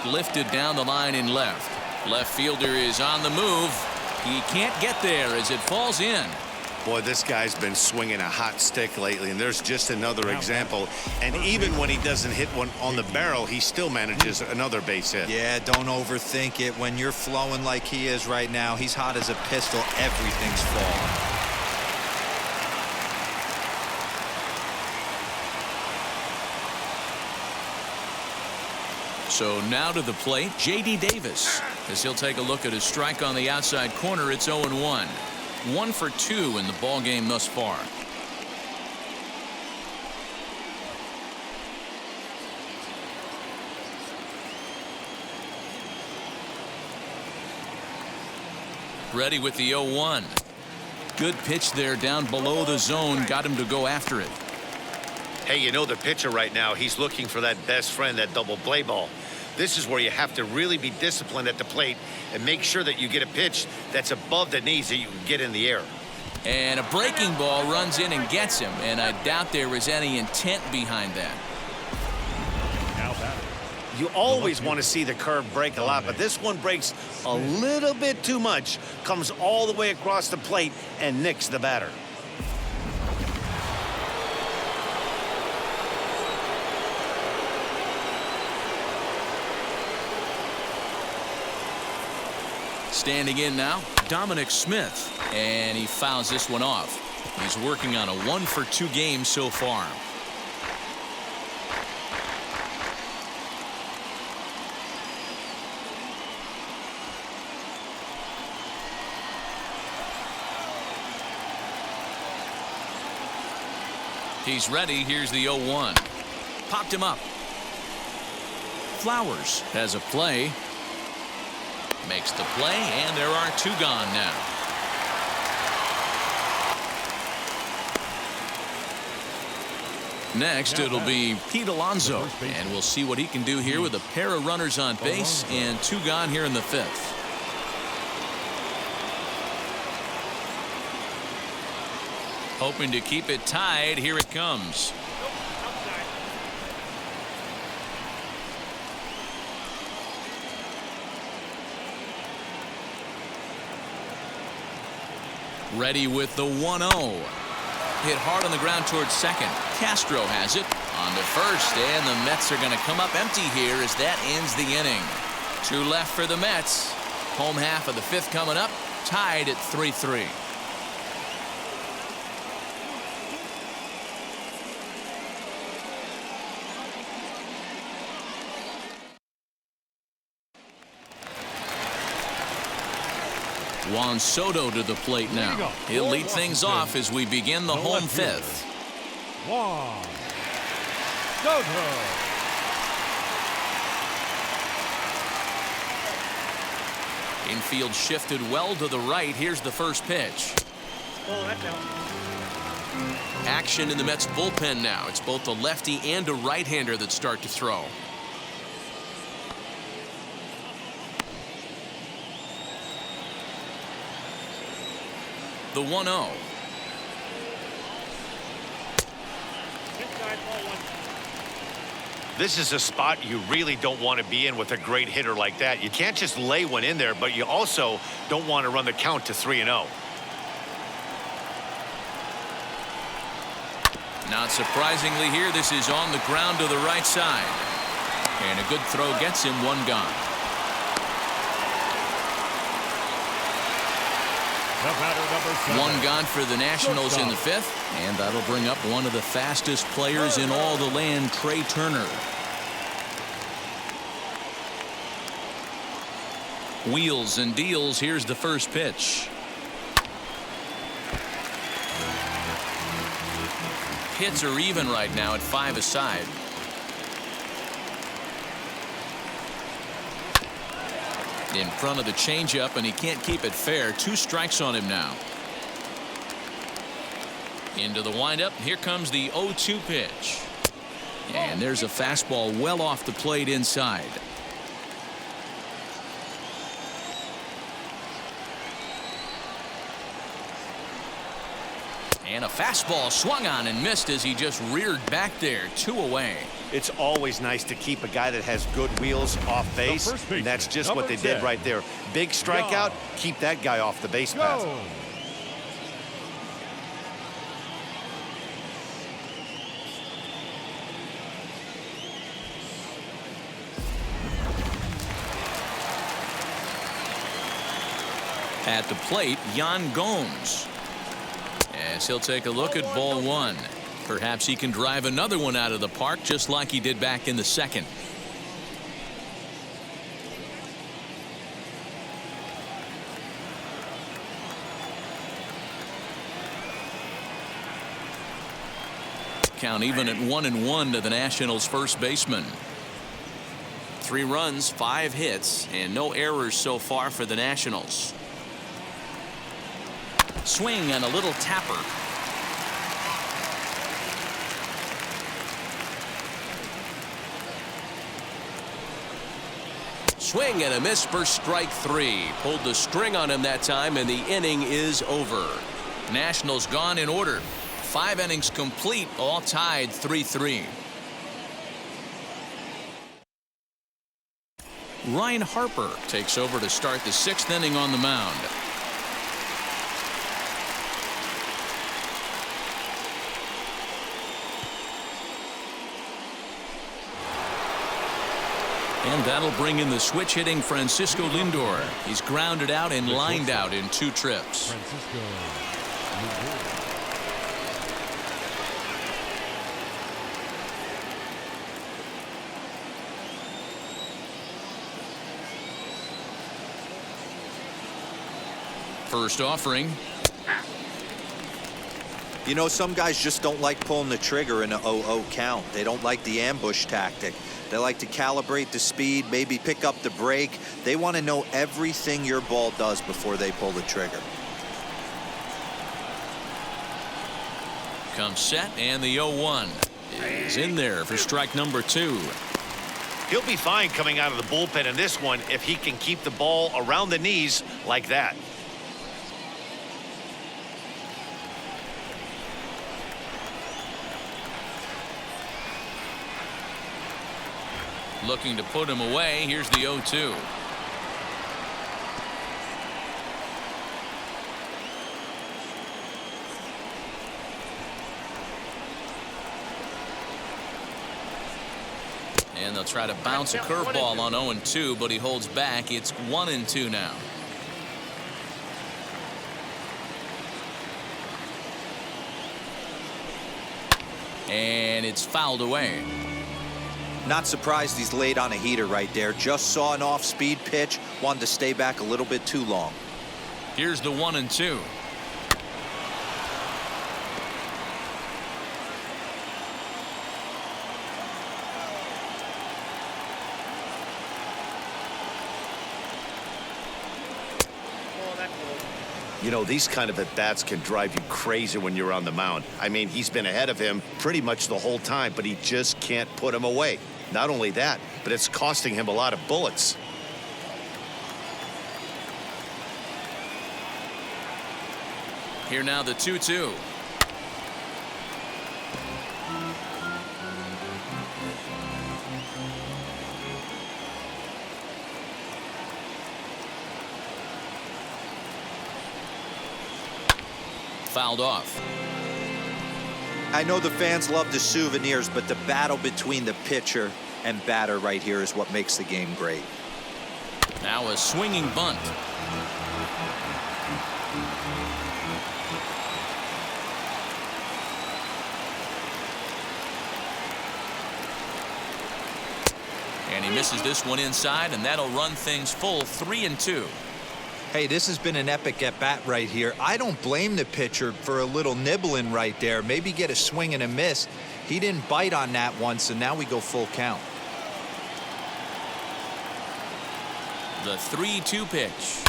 Lifted down the line in left. Left fielder is on the move. He can't get there as it falls in. Boy, this guy's been swinging a hot stick lately, and there's just another example. And even when he doesn't hit one on the barrel, he still manages another base hit. Yeah, don't overthink it. When you're flowing like he is right now, he's hot as a pistol. Everything's falling. So now to the plate, J.D. Davis, as he'll take a look at his strike on the outside corner. It's 0-1. 1 for 2 in the ball game thus far. Ready with the 0-1. Good pitch there down below the zone. Got him to go after it. Hey, you know the pitcher right now, he's looking for that best friend, that double play ball. This is where you have to really be disciplined at the plate and make sure that you get a pitch that's above the knees that you can get in the air. And a breaking ball runs in and gets him, and I doubt there was any intent behind that. Now batter. You always want to see the curve break a lot, but this one breaks a little bit too much, comes all the way across the plate and nicks the batter. Standing in now, Dominic Smith. And he fouls this one off. He's working on a 1-for-2 game so far. He's ready. Here's the 0-1. Popped him up. Flowers has a play. Makes the play, and there are 2 gone now. Next, it'll be Pete Alonso, and we'll see what he can do here with a pair of runners on base and 2 gone here in the 5th. Hoping to keep it tied. Here it comes. Ready with the 1-0. Hit hard on the ground towards second. Castro has it on to first, and the Mets are going to come up empty here as that ends the inning. 2 left for the Mets. Home half of the 5th coming up, tied at 3-3. Juan Soto to the plate now. He'll lead things off as we begin the home 5th. Juan Soto. Infield shifted well to the right. Here's the first pitch. Action in the Mets bullpen now. It's both a lefty and a right-hander that start to throw. The 1-0. This is a spot you really don't want to be in with a great hitter like that. You can't just lay one in there, but you also don't want to run the count to 3-0. Not surprisingly here, this is on the ground to the right side. And a good throw gets him 1 gone. One gone for the Nationals in the 5th, and that'll bring up one of the fastest players in all the land, Trey Turner. Wheels and deals. Here's the first pitch. Hits are even right now at 5 aside. In front of the changeup, and he can't keep it fair. 2 strikes on him now. Into the windup. Here comes the 0-2 pitch. And there's a fastball well off the plate inside. And a fastball swung on and missed as he just reared back there. 2 away. It's always nice to keep a guy that has good wheels off base, and that's just what they did right there. Big strikeout, keep that guy off the base path. At the plate, Yan Gomes. As he'll take a look at ball 1. Perhaps he can drive another one out of the park just like he did back in the 2nd. Count even at 1-1 to the Nationals' first baseman. 3 runs, 5 hits, and no errors so far for the Nationals. Swing and a little tapper. Swing and a miss for strike 3. Pulled the string on him that time, and the inning is over. Nationals gone in order. 5 innings complete, all tied 3-3. Ryan Harper takes over to start the 6th inning on the mound. And that'll bring in the switch hitting Francisco Lindor. He's grounded out and lined out in 2 trips. Francisco Lindor. First offering. You know, some guys just don't like pulling the trigger in a 0-0 count. They don't like the ambush tactic. They like to calibrate the speed, maybe pick up the brake. They want to know everything your ball does before they pull the trigger. Comes set, and the 0-1 is in there for strike number 2. He'll be fine coming out of the bullpen in this one if he can keep the ball around the knees like that. Looking to put him away. Here's the 0-2. And they'll try to bounce a curveball on 0-2, but he holds back. It's 1-2 now. And it's fouled away. Not surprised he's laid on a heater right there. Just saw an off-speed pitch. Wanted to stay back a little bit too long. Here's the 1-2. You know, these kind of at-bats can drive you crazy when you're on the mound. I mean, he's been ahead of him pretty much the whole time, but he just can't put him away. Not only that, but it's costing him a lot of bullets. Here now the 2-2. Fouled off. I know the fans love the souvenirs, but the battle between the pitcher and batter right here is what makes the game great. Now a swinging bunt. And he misses this one inside, and that'll run things full 3-2. Hey, this has been an epic at-bat right here. I don't blame the pitcher for a little nibbling right there. Maybe get a swing and a miss. He didn't bite on that one, so now we go full count. The 3-2 pitch.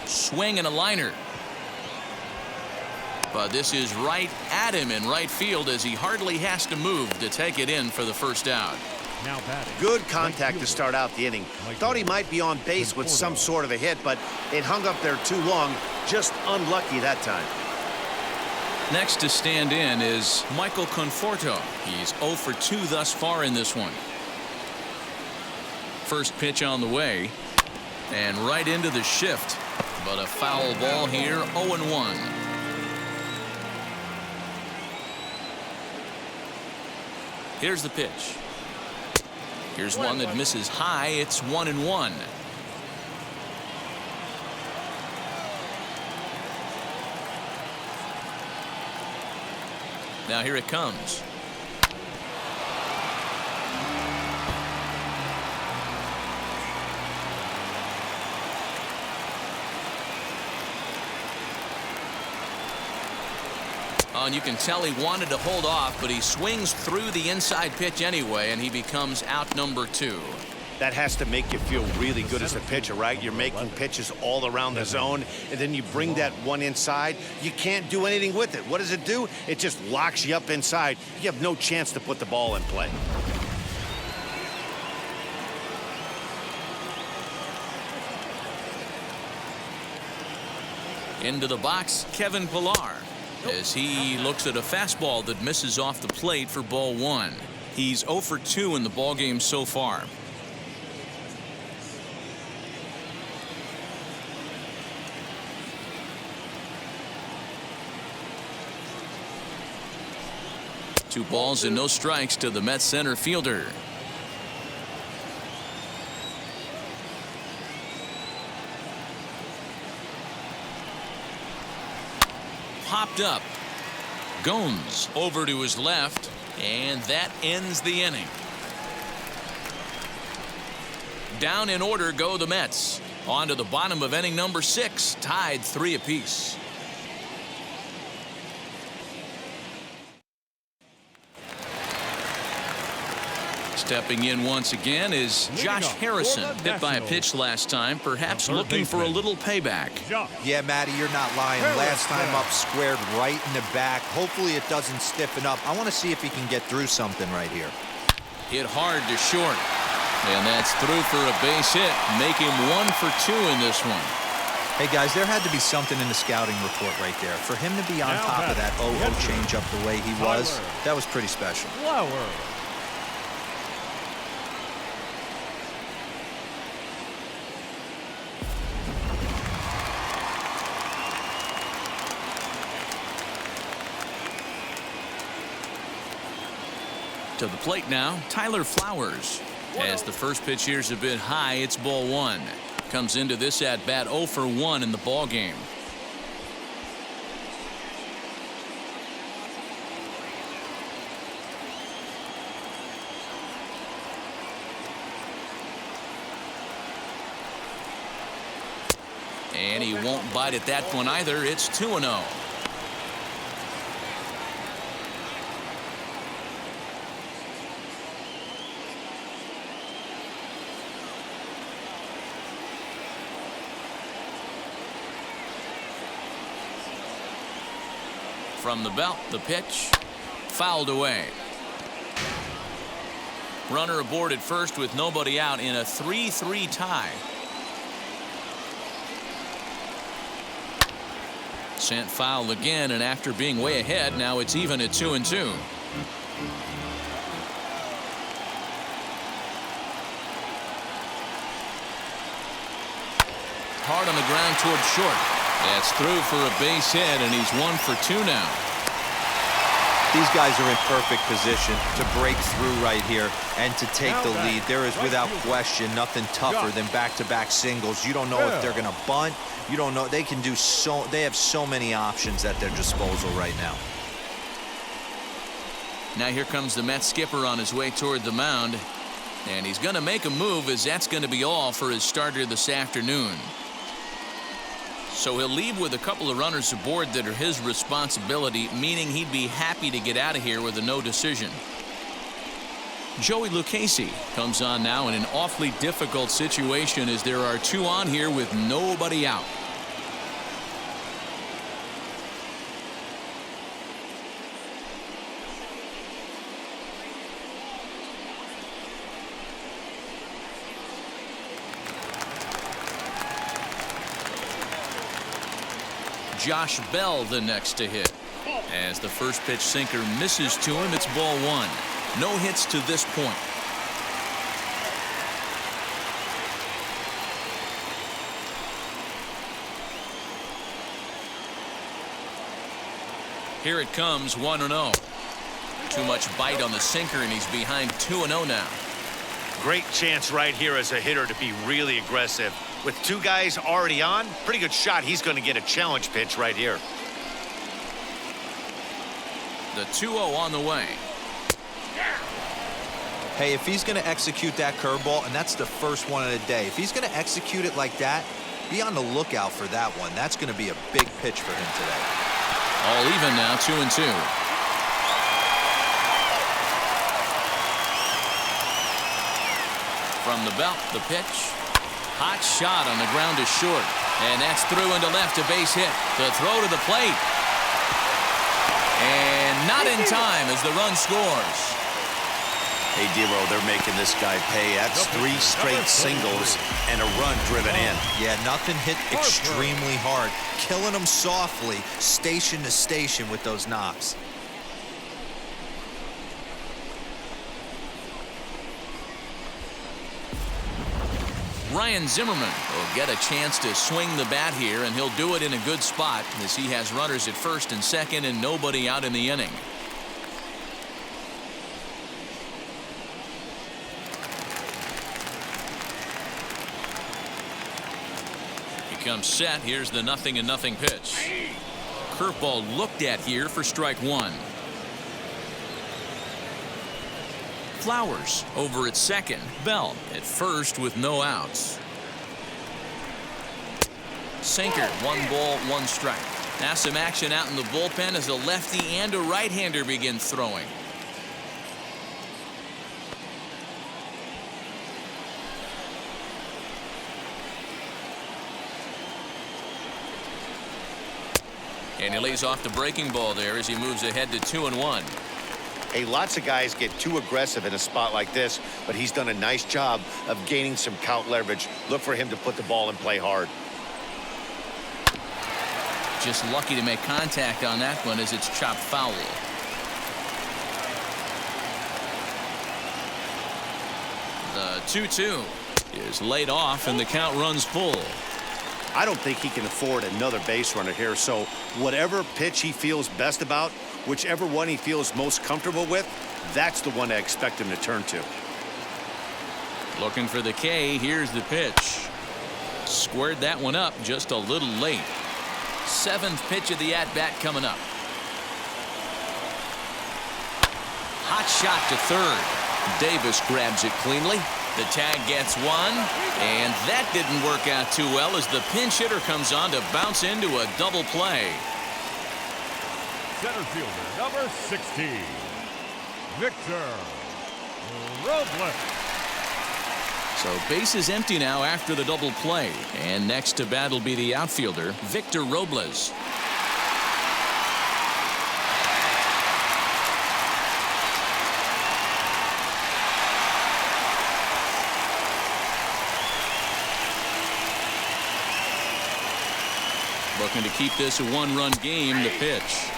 Swing and a liner. But this is right at him in right field as he hardly has to move to take it in for the first out. Now batting. Good contact to start out the inning. Thought he might be on base with some sort of a hit, but it hung up there too long. Just unlucky that time. Next to stand in is Michael Conforto. He's 0 for 2 thus far in this one. First pitch on the way, and right into the shift. But a foul ball here, 0-1. Here's the pitch. Here's one that misses high. It's 1-1. Now here it comes. And you can tell he wanted to hold off, but he swings through the inside pitch anyway, and he becomes out number 2. That has to make you feel really good as a pitcher, right? You're making pitches all around the zone, and then you bring that one inside. You can't do anything with it. What does it do? It just locks you up inside. You have no chance to put the ball in play. Into the box, Kevin Pilar. as he looks at a fastball that misses off the plate for ball one. He's 0 for 2 in the ballgame so far. Two balls and no strikes to the Mets center fielder. Popped up. Gomes over to his left, and that ends the inning. Down in order go the Mets. On to the bottom of inning number 6, tied 3 apiece. Stepping in once again is Josh Harrison, hit by a pitch last time, perhaps looking for a little payback. Yeah, Matty, you're not lying. Last time up, squared right in the back. Hopefully it doesn't stiffen up. I want to see if he can get through something right here. Hit hard to short, and that's through for a base hit. Make him 1 for 2 in this one. Hey, guys, there had to be something in the scouting report right there. For him to be on top of that 0-0 changeup the way he was, that was pretty special. To the plate now, Tyler Flowers. As the first pitch here's a bit high, it's ball 1. Comes into this at bat 0 for 1 in the ball game. And he won't bite at that one either. It's 2-0. From the belt, the pitch fouled away. Runner aboard at first with nobody out in a 3-3 tie. Sent foul again, and after being way ahead, now it's even at 2-2. Hard on the ground toward short. That's through for a base hit, and he's 1 for 2 now. These guys are in perfect position to break through right here and to take the lead. There is, without question, nothing tougher than back-to-back singles. You don't know if they're going to bunt. You don't know. They can do so. They have so many options at their disposal right now. Now here comes the Mets skipper on his way toward the mound, and he's going to make a move, as that's going to be all for his starter this afternoon. So he'll leave with a couple of runners aboard that are his responsibility, meaning he'd be happy to get out of here with a no decision. Joey Lucchesi comes on now in an awfully difficult situation, as there are 2 on here with nobody out. Josh Bell the next to hit. As the first pitch sinker misses to him, it's ball 1. No hits to this point. Here it comes, 1-0. Too much bite on the sinker, and he's behind 2-0 now. Great chance right here as a hitter to be really aggressive. With 2 guys already on, pretty good shot he's going to get a challenge pitch right here. The 2-0 on the way. Hey, if he's going to execute that curveball, and that's the first one of the day, if he's going to execute it like that, be on the lookout for that one. That's going to be a big pitch for him today. All even now, 2-2. From the belt, the pitch. Hot shot on the ground is short, and that's through into left, a base hit. The throw to the plate, and not in time as the run scores. Hey, Dero, they're making this guy pay. That's 3 straight singles and a run driven in. Yeah, nothing hit extremely hard. Killing them softly, station to station with those knocks. Ryan Zimmerman will get a chance to swing the bat here, and he'll do it in a good spot as he has runners at first and second and nobody out in the inning. He comes set. Here's the 0-0 pitch. Curveball looked at here for strike 1. Flowers over at second. Bell at first with no outs. Sinker, 1 ball, 1 strike. Now some action out in the bullpen as a lefty and a right-hander begin throwing. And he lays off the breaking ball there as he moves ahead to 2-1. Hey, lots of guys get too aggressive in a spot like this, but he's done a nice job of gaining some count leverage. Look for him to put the ball in play hard. Just lucky to make contact on that one as it's chopped foul. The 2-2 is laid off and the count runs full. I don't think he can afford another base runner here, so whatever pitch he feels best about, whichever one he feels most comfortable with, that's the one I expect him to turn to. Looking for the K. Here's the pitch. Squared that one up just a little late. 7th pitch of the at-bat coming up. Hot shot to third. Davis grabs it cleanly. The tag gets 1, and that didn't work out too well as the pinch hitter comes on to bounce into a double play. Center fielder, number 16, Victor Robles. So base is empty now after the double play, and next to bat will be the outfielder, Victor Robles. Looking to keep this a 1-run game. The pitch.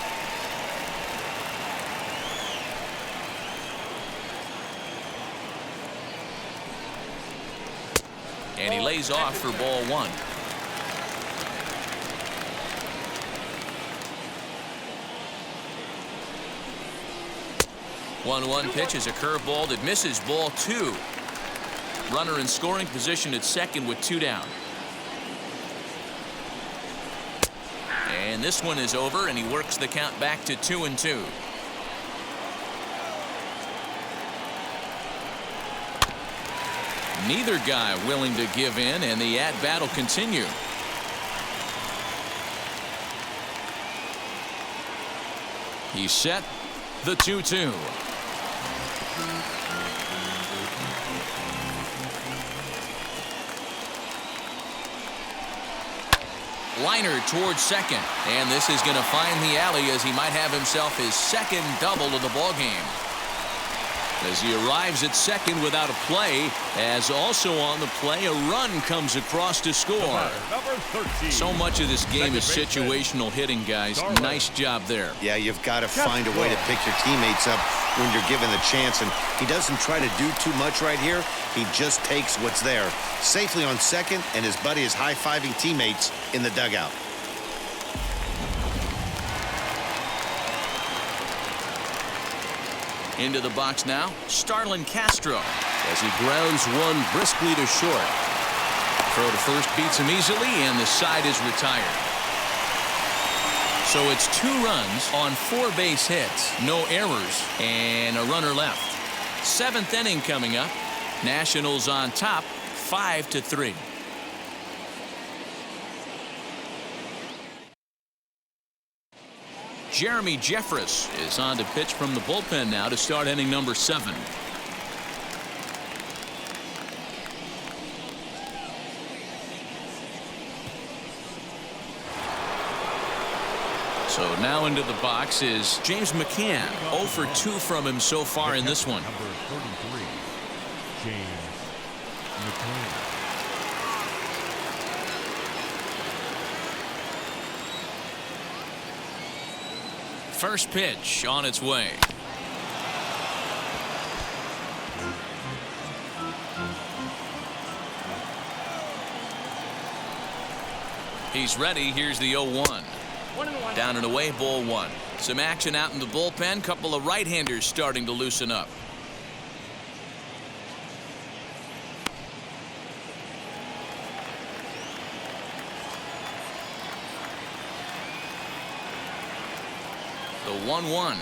And he lays off for ball 1. One pitch is a curveball that misses ball 2. Runner in scoring position at second with 2 down. And this one is over, and he works the count back to 2-2. Neither guy willing to give in, and the at-bat will continue. He's set. The 2-2. Liner towards second, and this is going to find the alley as he might have himself his second double of the ball game. As he arrives at second without a play, as also on the play, a run comes across to score. Number 13. So much of this game is situational hitting, guys. Nice job there. Yeah, you've got to find a way to pick your teammates up when you're given the chance, and he doesn't try to do too much right here. He just takes what's there. Safely on second, and his buddy is high-fiving teammates in the dugout. Into the box now, Starlin Castro as he grounds one briskly to short. Throw to first beats him easily, and the side is retired. So it's 2 runs on 4 base hits, no errors, and a runner left. 7th inning coming up. Nationals on top, 5-3. Jeremy Jeffress is on to pitch from the bullpen now to start inning number 7. So now into the box is James Mccann. 0 for 2 from him so far in this one. Number 33, James Mccann. First pitch on its way. He's ready. Here's the 0-1. Down and away, ball 1. Some action out in the bullpen. Couple of right-handers starting to loosen up. The 1-1.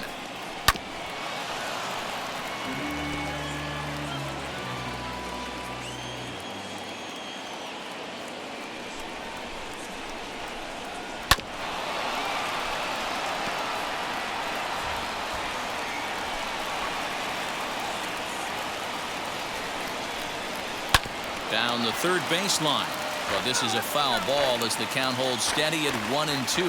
Down the third baseline. But this is a foul ball as the count holds steady at 1-2.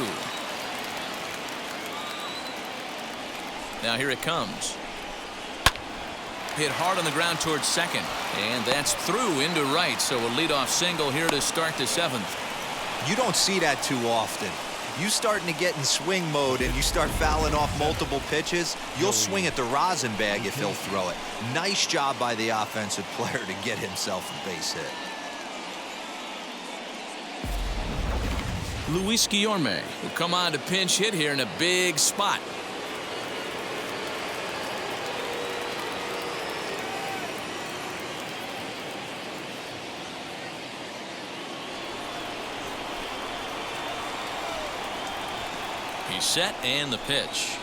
Now here it comes. Hit hard on the ground towards second. And that's through into right. So a leadoff single here to start the 7th. You don't see that too often. You starting to get in swing mode and you start fouling off multiple pitches, you'll swing at the rosin bag if he'll throw it. Nice job by the offensive player to get himself a base hit. Luis Guillorme will come on to pinch hit here in a big spot. He's set and the pitch.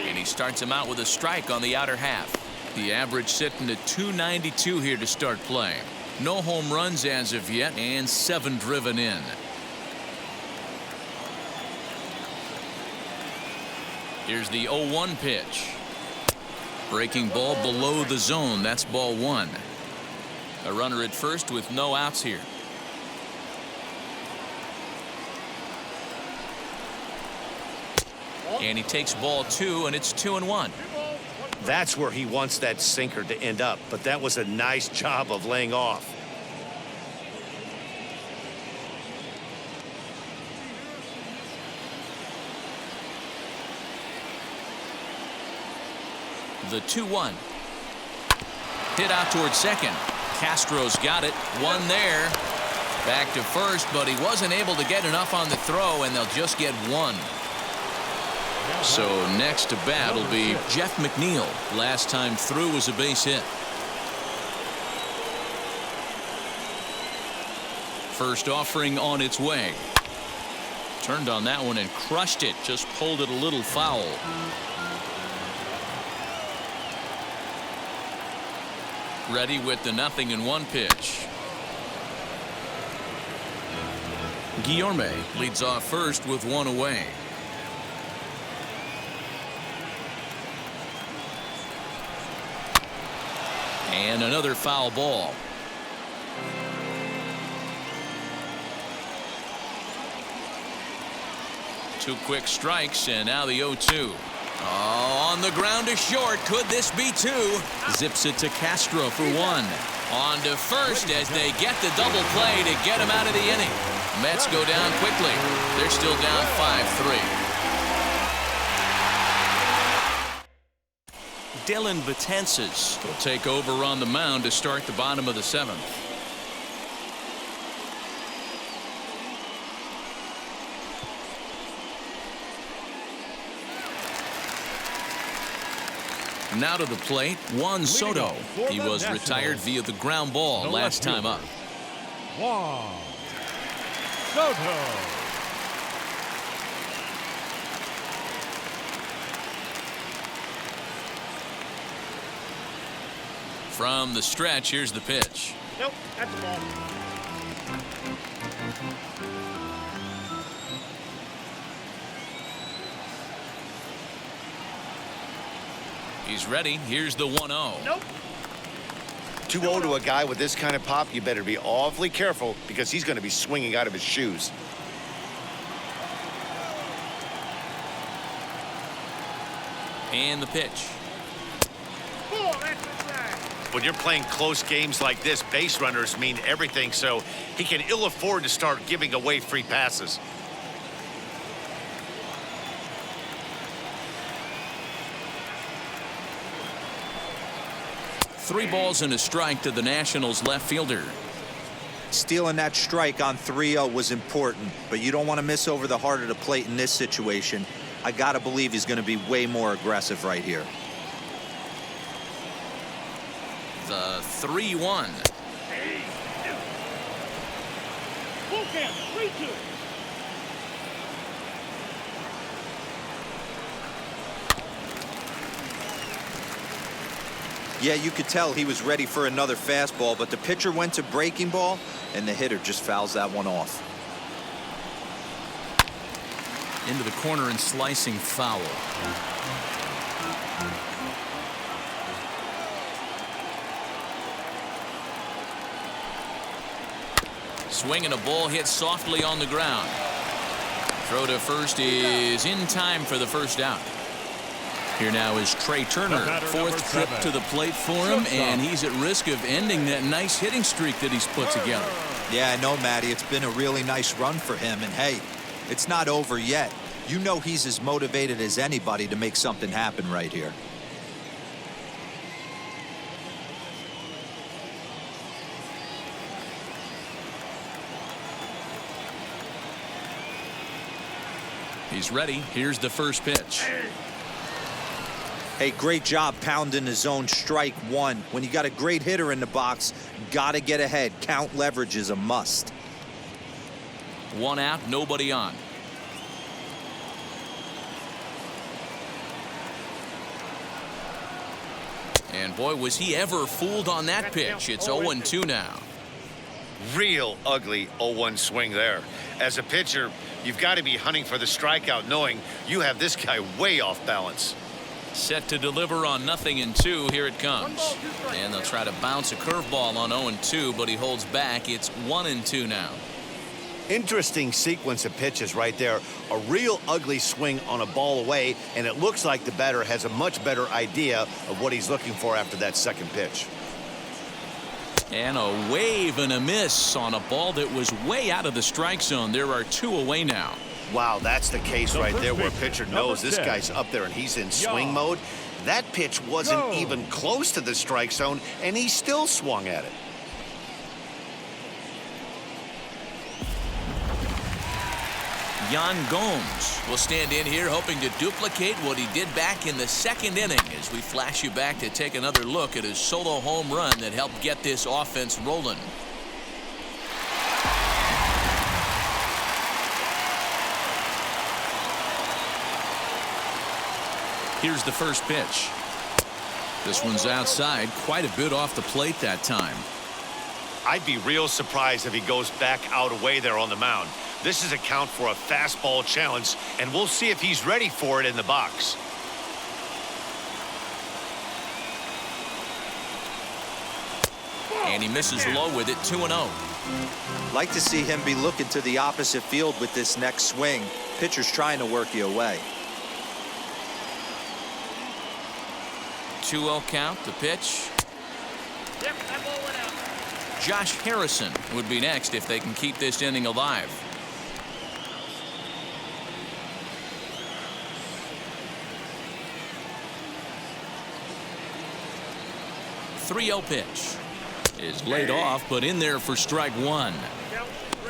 And he starts him out with a strike on the outer half. The average sitting at 292 here to start play. No home runs as of yet and 7 driven in. Here's the 0-1 pitch. Breaking ball below the zone. That's ball 1. A runner at first with no outs here. And he takes ball 2 and it's 2-1. That's where he wants that sinker to end up, but that was a nice job of laying off. The 2-1. Hit out towards second. Castro's got it. One there. Back to first, but he wasn't able to get enough on the throw, and they'll just get 1. So next to bat will be Jeff Mcneal. Last time through was a base hit. First offering on its way. Turned on that one and crushed it. Just pulled it a little foul. Ready with the 0-1 pitch. Guillorme leads off first with 1 away. And another foul ball. Two quick strikes and now the 0-2. Oh, on the ground to short. Could this be 2? Zips it to Castro for 1. On to first as they get the double play to get him out of the inning. Mets go down quickly. They're still down 5-3. Dylan Betances will take over on the mound to start the bottom of the 7th. Now to the plate, Juan Soto. He was retired via the ground ball last time up. Juan Soto. From the stretch, here's the pitch. Nope, that's the ball. He's ready. Here's the 1-0. Nope. 2-0 to a guy with this kind of pop, you better be awfully careful because he's going to be swinging out of his shoes. And the pitch. When you're playing close games like this, base runners mean everything, so he can ill afford to start giving away free passes. Three balls and a strike to the Nationals left fielder. Stealing that strike on 3-0 was important, but you don't want to miss over the heart of the plate in this situation. I got to believe he's going to be way more aggressive right here. The 3-1. Yeah, you could tell he was ready for another fastball, but the pitcher went to breaking ball, and the hitter just fouls that one off. Into the corner and slicing foul. Swinging a ball hit softly on the ground. Throw to first is in time for the first out. Here now is Trey Turner, fourth trip to the plate for him, and he's at risk of ending that nice hitting streak that he's put together. Yeah, I know, Matty. It's been a really nice run for him, and hey, it's not over yet. You know he's as motivated as anybody to make something happen right here. He's ready. Here's the first pitch. Hey, great job pounding the zone. Strike one. When you got a great hitter in the box, got to get ahead. Count leverage is a must. One out, nobody on. And boy, was he ever fooled on that pitch. It's 0-2 now. Real ugly 0-1 swing there. As a pitcher, you've got to be hunting for the strikeout, knowing you have this guy way off balance. Set to deliver on 0-2. Here it comes. And they'll try to bounce a curveball on 0-2, but he holds back. It's 1-2 now. Interesting sequence of pitches right there. A real ugly swing on a ball away, and it looks like the batter has a much better idea of what he's looking for after that second pitch. And a wave and a miss on a ball that was way out of the strike zone. There are two away now. Wow, that's the case right there where a pitcher knows this guy's up there and he's in swing mode. That pitch wasn't even close to the strike zone, and he still swung at it. Yan Gomes will stand in here hoping to duplicate what he did back in the second inning as we flash you back to take another look at his solo home run that helped get this offense rolling. Here's the first pitch. This one's outside, quite a bit off the plate that time. I'd be real surprised if he goes back out away there on the mound. This is a count for a fastball challenge, and we'll see if he's ready for it in the box. And he misses low with it, 2-0. Like to see him be looking to the opposite field with this next swing. Pitcher's trying to work you away. 2-0 count, the pitch. Yep, that ball went out. Josh Harrison would be next if they can keep this inning alive. .30 pitch is laid off, but in there for strike one.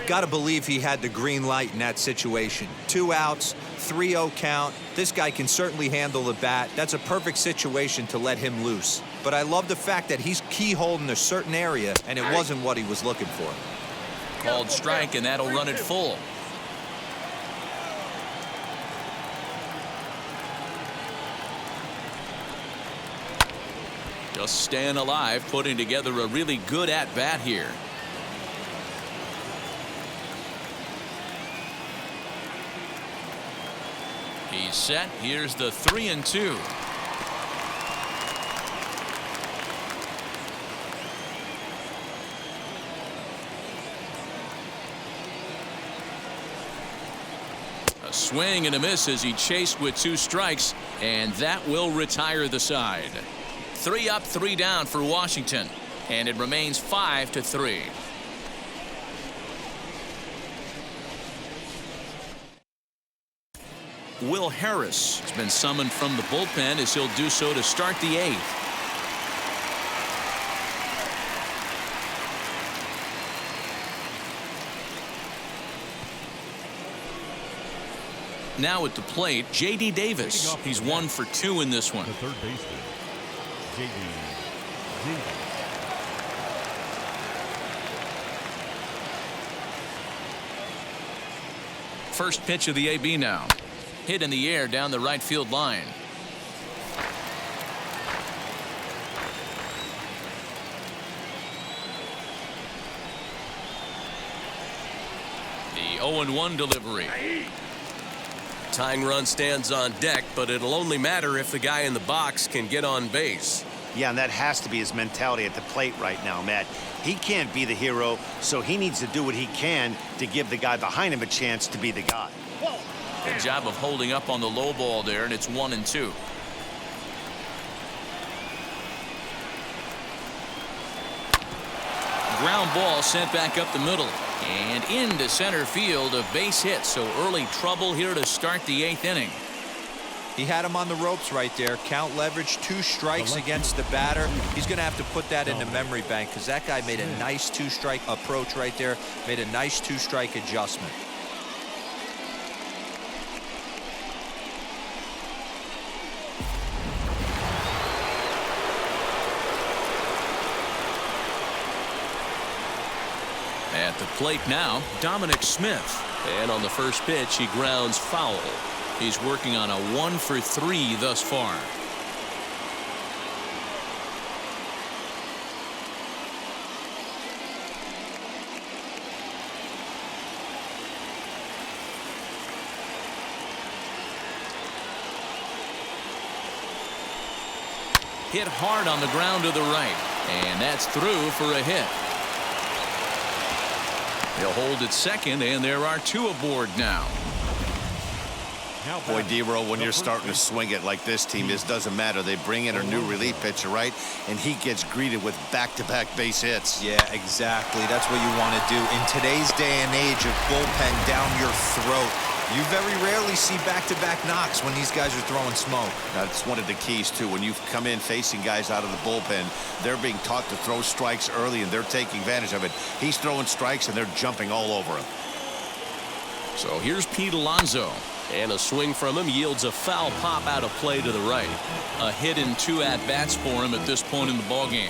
Got to believe he had the green light in that situation. 2 outs, 3-0 count. This guy can certainly handle the bat. That's a perfect situation to let him loose. But I love the fact that he's keyholing a certain area, and it wasn't what he was looking for. Called strike, and that'll run it full. Just staying alive, putting together a really good at-bat here. He's set. Here's the 3-2. A swing and a miss as he chased with 2 strikes, and that will retire the side. 3 up, 3 down for Washington, and it remains 5-3. Will Harris has been summoned from the bullpen as he'll do so to start the 8th. Now at the plate, J.D. Davis. He's 1 for 2 in this one. The third baseman, J.D. Davis. First pitch of the AB now. Hit in the air down the right field line. The 0-1 delivery. Tying run stands on deck, but it'll only matter if the guy in the box can get on base. Yeah, and that has to be his mentality at the plate right now, Matt. He can't be the hero, so he needs to do what he can to give the guy behind him a chance to be the guy. Good job of holding up on the low ball there, and it's 1-2. Ground ball sent back up the middle and into center field. A base hit, so early trouble here to start the 8th inning. He had him on the ropes right there. Count leverage, 2 strikes against the batter. He's going to have to put that in the memory bank because that guy made a nice 2-strike approach right there. Made a nice 2-strike adjustment. At the plate now, Dominic Smith. And on the first pitch, he grounds foul. He's working on a 1 for 3 thus far. Hit hard on the ground to the right, and that's through for a hit. He'll hold at second, and there are 2 aboard now. Boy, D-Roll, when you're starting to swing it like this team is, doesn't matter. They bring in a new relief pitcher, right? And he gets greeted with back-to-back base hits. Yeah, exactly. That's what you want to do. In today's day and age of bullpen down your throat, you very rarely see back-to-back knocks when these guys are throwing smoke. That's one of the keys, too. When you come in facing guys out of the bullpen, they're being taught to throw strikes early, and they're taking advantage of it. He's throwing strikes, and they're jumping all over him. So here's Pete Alonso. And a swing from him yields a foul pop out of play to the right. A hit in 2 at-bats for him at this point in the ballgame.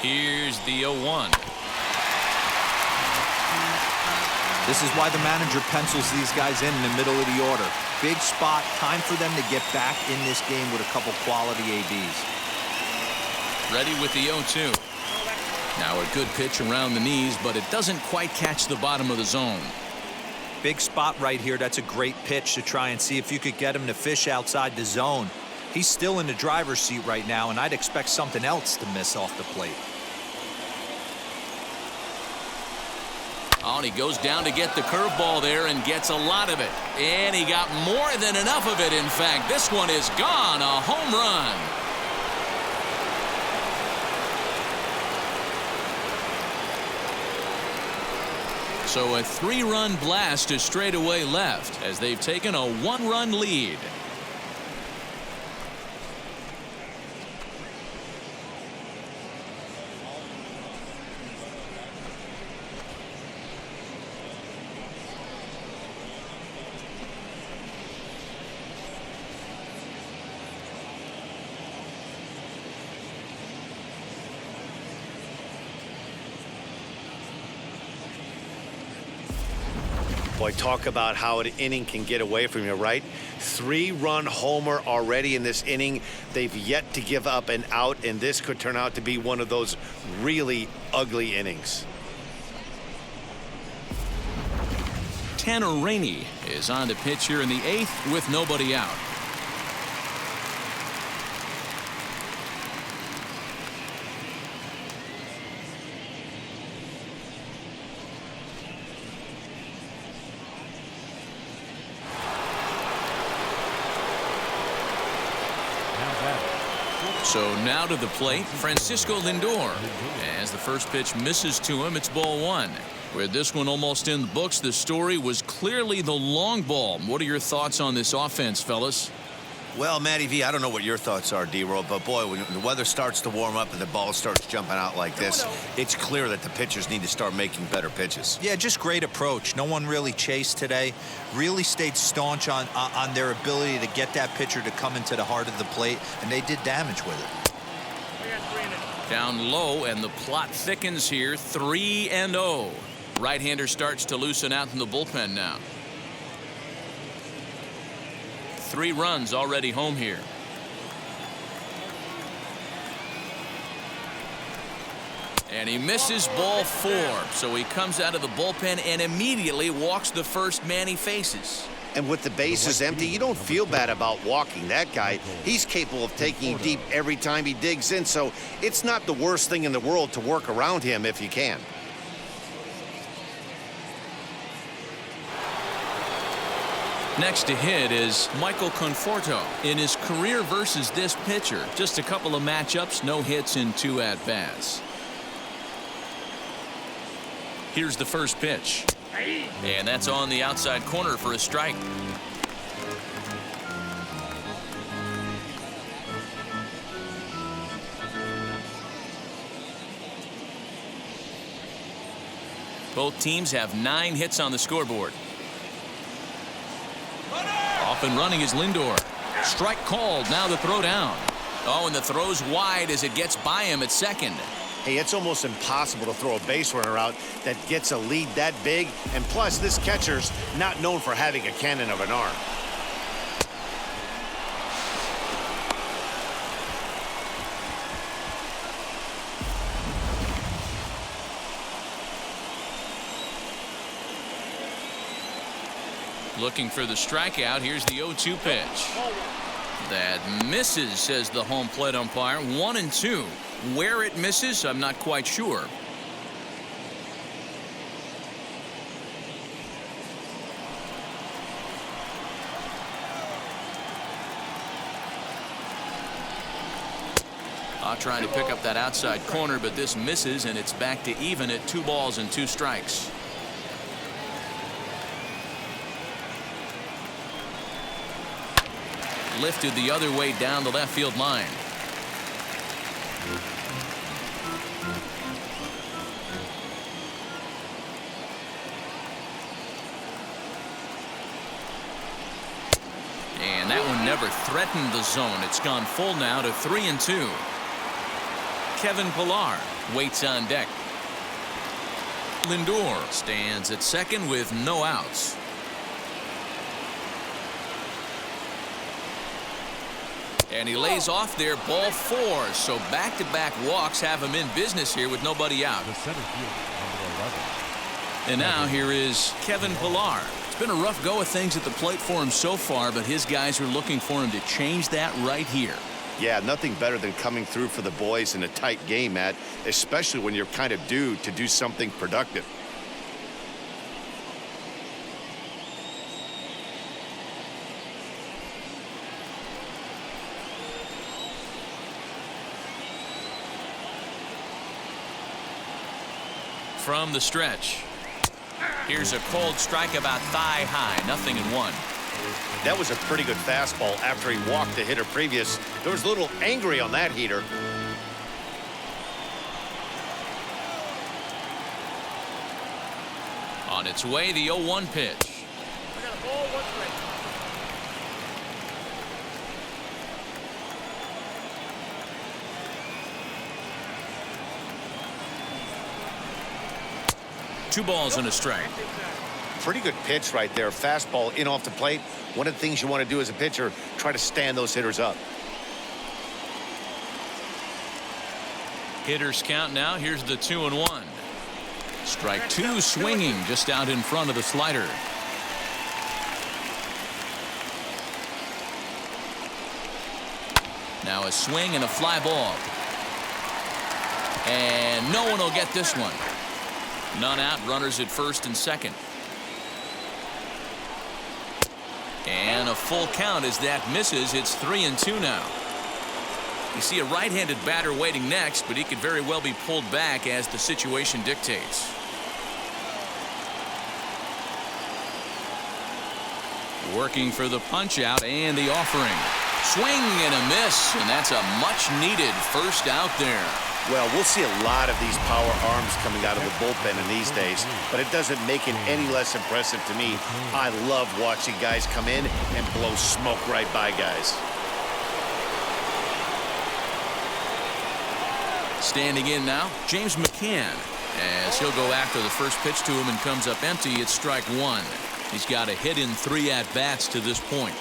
Here's the 0-1. This is why the manager pencils these guys in the middle of the order. Big spot, time for them to get back in this game with a couple quality ABs. Ready with the 0-2. Now a good pitch around the knees, but it doesn't quite catch the bottom of the zone. Big spot right here. That's a great pitch to try and see if you could get him to fish outside the zone. He's still in the driver's seat right now, and I'd expect something else to miss off the plate. Oh, and he goes down to get the curveball there and gets a lot of it. And he got more than enough of it, in fact. This one is gone. A home run. So a 3-run blast to straightaway left as they've taken a 1-run lead. Boy, talk about how an inning can get away from you, right? 3-run homer already in this inning. They've yet to give up an out, and this could turn out to be one of those really ugly innings. Tanner Rainey is on to pitch here in the 8th with nobody out. So now to the plate, Francisco Lindor. As the first pitch misses to him, it's ball one. With this one almost in the books, the story was clearly the long ball. What are your thoughts on this offense, fellas? Well, Matty V, I don't know what your thoughts are, D-Roll, but boy, when the weather starts to warm up and the ball starts jumping out like this, it's clear that the pitchers need to start making better pitches. Yeah, just great approach. No one really chased today. Really stayed staunch on their ability to get that pitcher to come into the heart of the plate, and they did damage with it. Down low, and the plot thickens here. 3-0. Right-hander starts to loosen out in the bullpen now. 3 runs already home here. And he misses ball 4. So he comes out of the bullpen and immediately walks the first man he faces. And with the bases empty, you don't feel bad about walking that guy. He's capable of taking deep every time he digs in, so it's not the worst thing in the world to work around him if you can. Next to hit is Michael Conforto. In his career versus this pitcher, just a couple of matchups, no hits in 2 at-bats. Here's the first pitch. And that's on the outside corner for a strike. Both teams have 9 hits on the scoreboard. Off and running is Lindor. Strike called. Now the throw down. Oh, and the throw's wide as it gets by him at second. Hey, it's almost impossible to throw a base runner out that gets a lead that big. And plus, this catcher's not known for having a cannon of an arm. Looking for the strikeout. Here's the 0-2 pitch. That misses, says the home plate umpire. 1-2. Where it misses, I'm not quite sure. Trying to pick up that outside corner, but this misses, and it's back to even at 2 balls and 2 strikes. Lifted the other way down the left field line. And that one never threatened the zone. It's gone full now to 3-2. Kevin Pilar waits on deck. Lindor stands at second with no outs. And he lays off there, ball 4. So back-to-back walks have him in business here with nobody out. The center fielder, number 11. And now here is Kevin Pilar. It's been a rough go of things at the plate for him so far, but his guys are looking for him to change that right here. Yeah, nothing better than coming through for the boys in a tight game, Matt, especially when you're kind of due to do something productive. From the stretch. Here's a cold strike about thigh high. 0-1. That was a pretty good fastball after he walked the hitter previous. There was a little angry on that heater. On its way, the 0-1 pitch. Two balls and a strike. Pretty good pitch right there. Fastball in off the plate. One of the things you want to do as a pitcher, try to stand those hitters up. Hitters count now. Here's the 2-1. Strike 2 swinging just out in front of the slider. Now a swing and a fly ball. And no one will get this one. None out, runners at first and second. And a full count as that misses. It's 3-2 now. You see a right-handed batter waiting next, but he could very well be pulled back as the situation dictates. Working for the punch out and the offering. Swing and a miss, and that's a much-needed first out there. Well, we'll see a lot of these power arms coming out of the bullpen in these days, but it doesn't make it any less impressive to me. I love watching guys come in and blow smoke right by guys. Standing in now, James Mccann, as he'll go after the first pitch to him and comes up empty. It's strike one. He's got a hit in 3 at-bats to this point.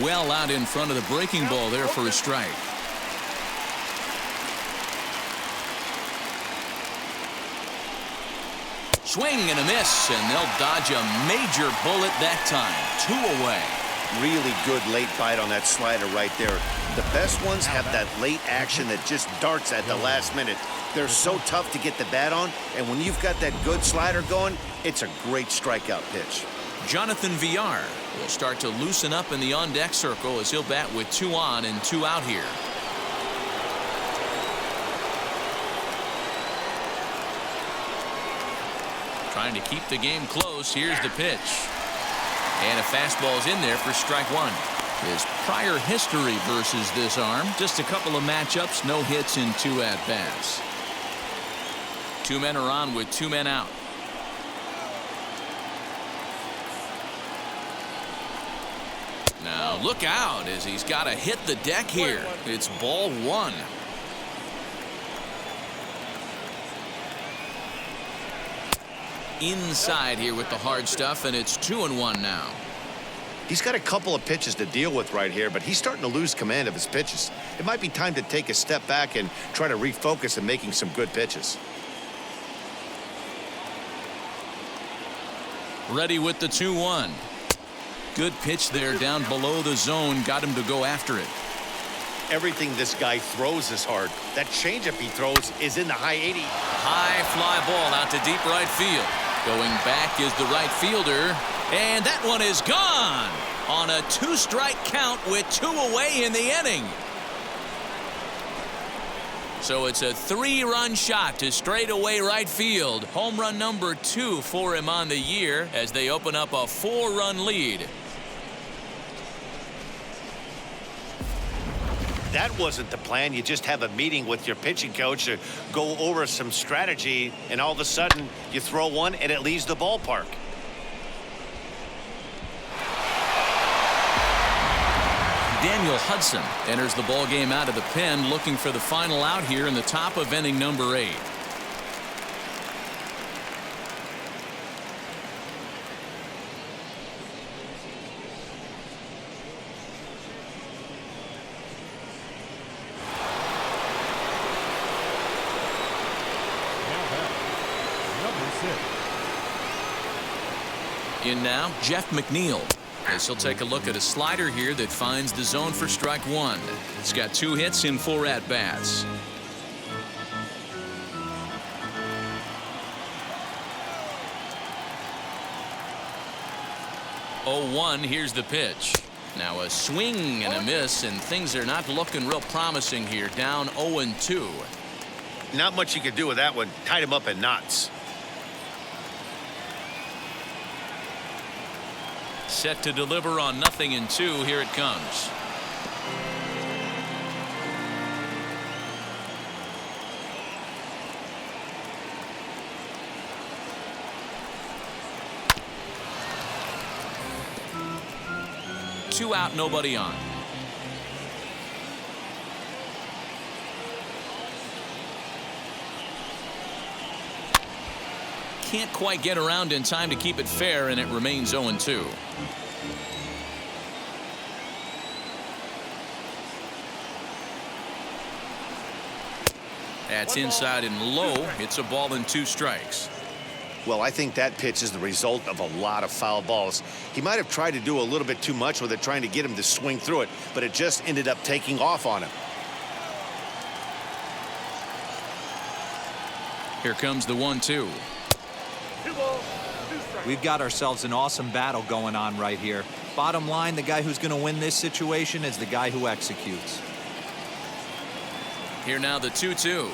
Well out in front of the breaking ball there for a strike. Swing and a miss, and they'll dodge a major bullet that time. 2 away. Really good late bite on that slider right there. The best ones have that late action that just darts at the last minute. They're so tough to get the bat on, and when you've got that good slider going, it's a great strikeout pitch. Jonathan Villar will start to loosen up in the on-deck circle as he'll bat with 2 on and 2 out here. Trying to keep the game close. Here's the pitch. And a fastball's in there for strike one. His prior history versus this arm, just a couple of matchups, no hits in 2 at-bats. 2 men are on with 2 men out. Now look out as he's got to hit the deck here. It's ball 1. Inside here with the hard stuff, and it's 2-1 now. He's got a couple of pitches to deal with right here, but he's starting to lose command of his pitches. It might be time to take a step back and try to refocus on making some good pitches. Ready with the 2-1. Good pitch there down below the zone. Got him to go after it. Everything this guy throws is hard. That changeup he throws is in the high 80. High fly ball out to deep right field. Going back is the right fielder. And that one is gone on a 2-strike count with 2 away in the inning. So it's a 3-run shot to straightaway right field. Home run number 2 for him on the year as they open up a 4-run lead. That wasn't the plan. You just have a meeting with your pitching coach to go over some strategy, and all of a sudden you throw one and it leaves the ballpark. Daniel Hudson enters the ball game out of the pen, looking for the final out here in the top of inning number 8. In now, Jeff Mcneal. As he'll take a look at a slider here that finds the zone for strike 1. He's got 2 hits in 4 at-bats. Oh, 1, here's the pitch. Now a swing and a miss, and things are not looking real promising here. Down 0-2. Not much you could do with that one. Tied him up in knots. Set to deliver on 0-2. Here it comes. Two out, nobody on. Can't quite get around in time to keep it fair, and it remains 0-2. That's inside and low. It's a ball and 2 strikes. Well, I think that pitch is the result of a lot of foul balls. He might have tried to do a little bit too much with it, trying to get him to swing through it, but it just ended up taking off on him. Here comes the 1-2. We've got ourselves an awesome battle going on right here. Bottom line, the guy who's going to win this situation is the guy who executes. Here now the 2-2.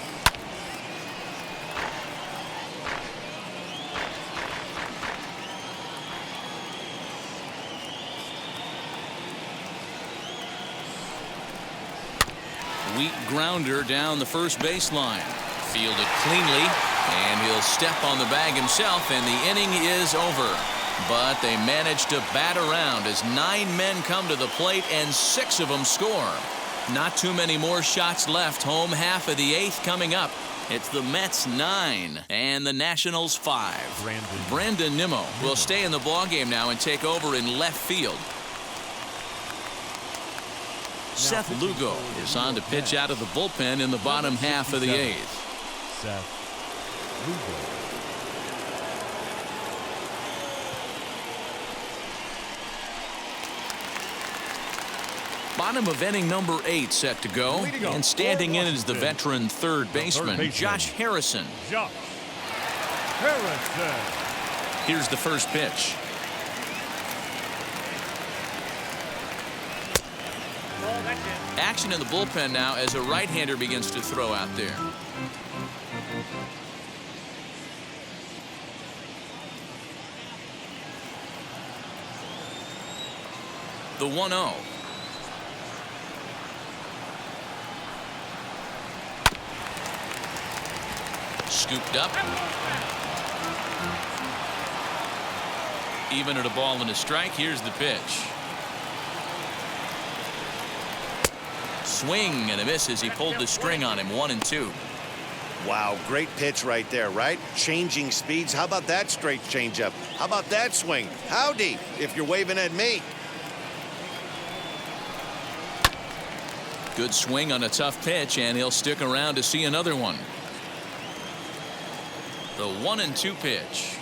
Weak grounder down the first baseline. Fielded cleanly, and he'll step on the bag himself, and the inning is over. But they managed to bat around as 9 men come to the plate, and 6 of them score. Not too many more shots left. Home half of the 8th coming up. It's the Mets 9 and the Nationals 5. Brandon Nimmo will stay in the ballgame now and take over in left field. Seth Lugo is on to pitch out of the bullpen in the bottom half of the 8th. Seth Lugo. Bottom of inning number 8 set to go, and standing in is the veteran third baseman, Josh Harrison. Josh Harrison. Here's the first pitch. Action in the bullpen now as a right-hander begins to throw out there. The 1-0. Scooped up. Even at a ball and a strike. Here's the pitch. Swing and a miss as he pulled the string on him. 1-2. Wow, great pitch right there, right? Changing speeds. How about that straight changeup? How about that swing? Howdy, if you're waving at me. Good swing on a tough pitch, and he'll stick around to see another one. The 1-2 pitch.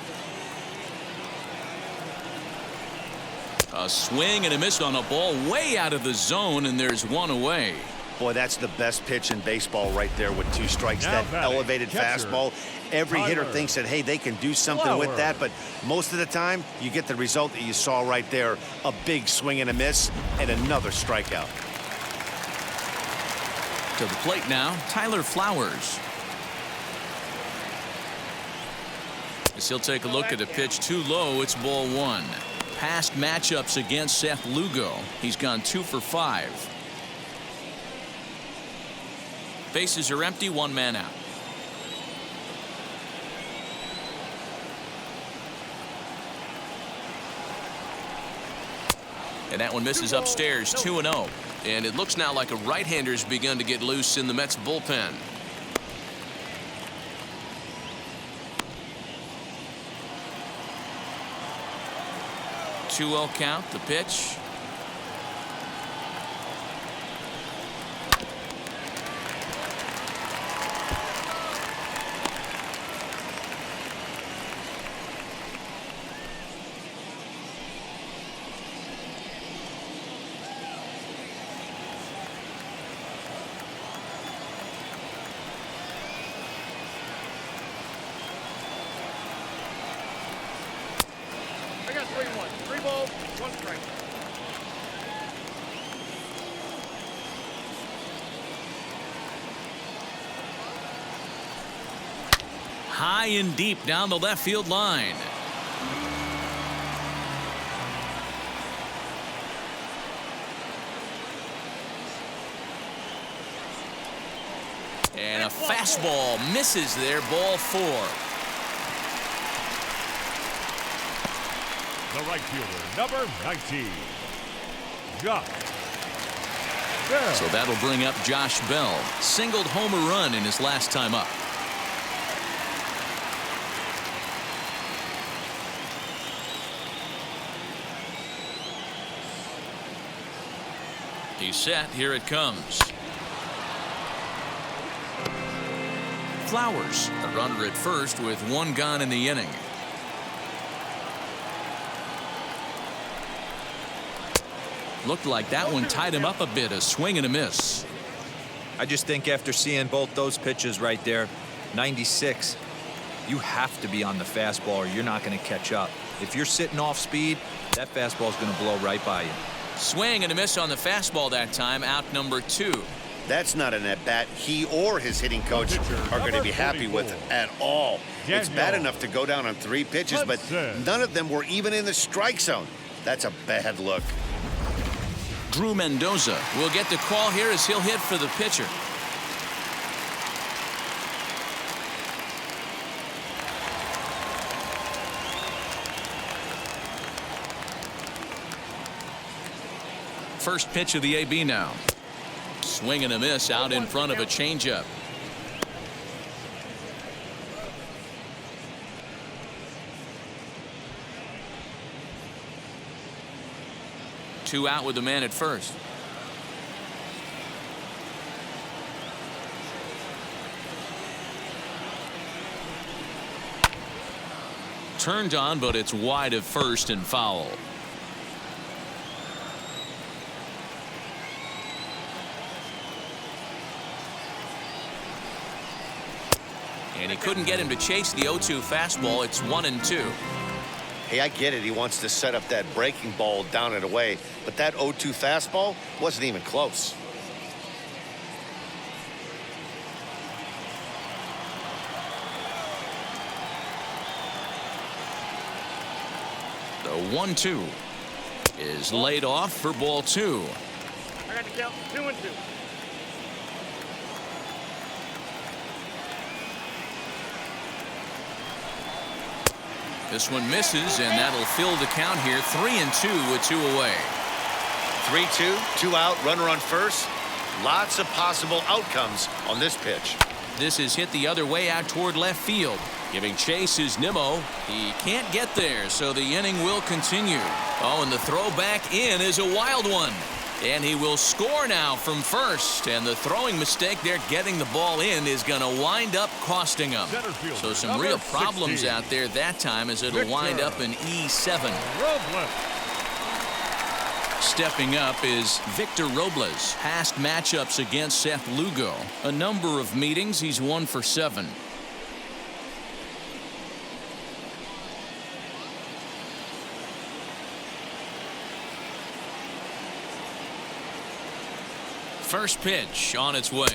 A swing and a miss on a ball way out of the zone, and there's one away. Boy, that's the best pitch in baseball right there with 2 strikes. Now that elevated fastball. Every hitter thinks that, hey, they can do something with that, but most of the time you get the result that you saw right there. A big swing and a miss and another strikeout. To the plate now, Tyler Flowers. As he'll take a look at a pitch too low, it's ball 1. Past matchups against Seth Lugo. He's gone 2 for 5. Bases are empty, 1 man out. And that one misses upstairs, 2-0. And it looks now like a right-hander's begun to get loose in the Mets bullpen. 2-0 count, the pitch. I got 3-1. 3 balls, 1 strike. High and deep down the left field line. And a fastball misses there, ball 4. The right fielder, number 19, Josh Bell. So that'll bring up Josh Bell. Singled home a run in his last time up. He's set. Here it comes. Flowers, a runner at first with 1 gone in the inning. Looked like that one tied him up a bit. A swing and a miss. I just think after seeing both those pitches right there, 96, You have to be on the fastball or you're not going to catch up. If you're sitting off speed, that fastball is going to blow right by you. Swing and a miss on the fastball that time, out number 2. That's not an at-bat he or his hitting coach are going to be happy with at all. It's bad enough to go down on 3 pitches, but none of them were even in the strike zone. That's a bad look. Drew Mendoza will get the call here as he'll hit for the pitcher. First pitch of the AB now. Swing and a miss out in front of a changeup. Two out with the man at first. Turned on, but it's wide of first and foul. And he couldn't get him to chase the 0-2 fastball. It's 1-2. Hey, I get it. He wants to set up that breaking ball down and away, but that 0-2 fastball wasn't even close. The 1-2 is laid off for ball 2. I got the count. 2-2. This one misses, and that'll fill the count here. 3-2 with 2 away. 3-2, 2 out, runner on first. Lots of possible outcomes on this pitch. This is hit the other way out toward left field. Giving chase is Nimmo. He can't get there, so the inning will continue. Oh, and the throw back in is a wild one. And he will score now from first. And the throwing mistake there getting the ball in is going to wind up costing him. So some real problems out there that time as it'll wind up in E7. Robles. Stepping up is Victor Robles. Past matchups against Seth Lugo. A number of meetings. He's 1 for 7. First pitch on its way.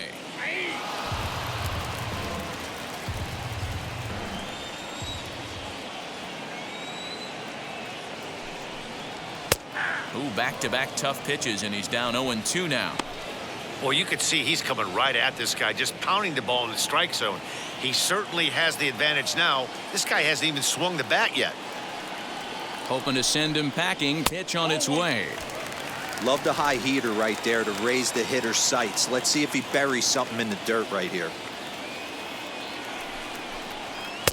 Ooh, back-to-back tough pitches, and he's down 0-2 now. Well, you could see he's coming right at this guy, just pounding the ball in the strike zone. He certainly has the advantage now. This guy hasn't even swung the bat yet. Hoping to send him packing. Pitch on its way. Love the high heater right there to raise the hitter's sights. Let's see if he buries something in the dirt right here.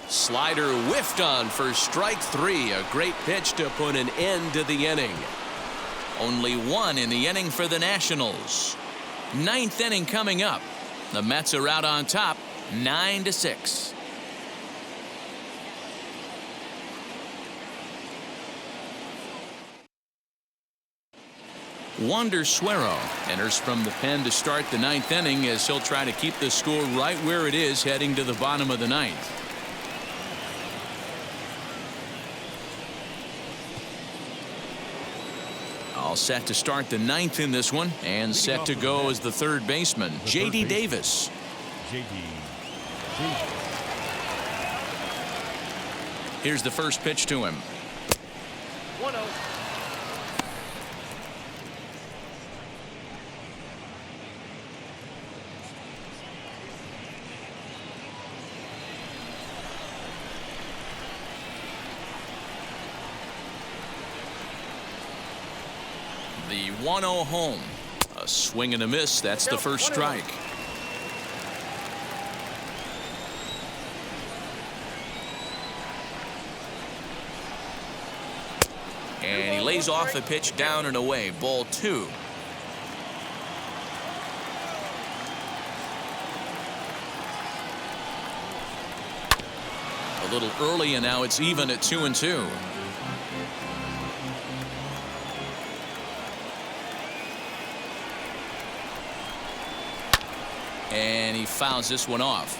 Slider whiffed on for strike 3. A great pitch to put an end to the inning. Only 1 in the inning for the Nationals. 9th inning coming up. The Mets are out on top, 9-6. Wander Suero enters from the pen to start the 9th inning as he'll try to keep the score right where it is heading to the bottom of the 9th. All set to start the 9th in this one, and set to go as the third baseman, J.D. Davis. Here's the first pitch to him. 1-0. The 1-0 home. A swing and a miss. That's the first strike. And he lays off the pitch down and away. Ball 2. A little early, and now it's even at 2-2. And he fouls this one off.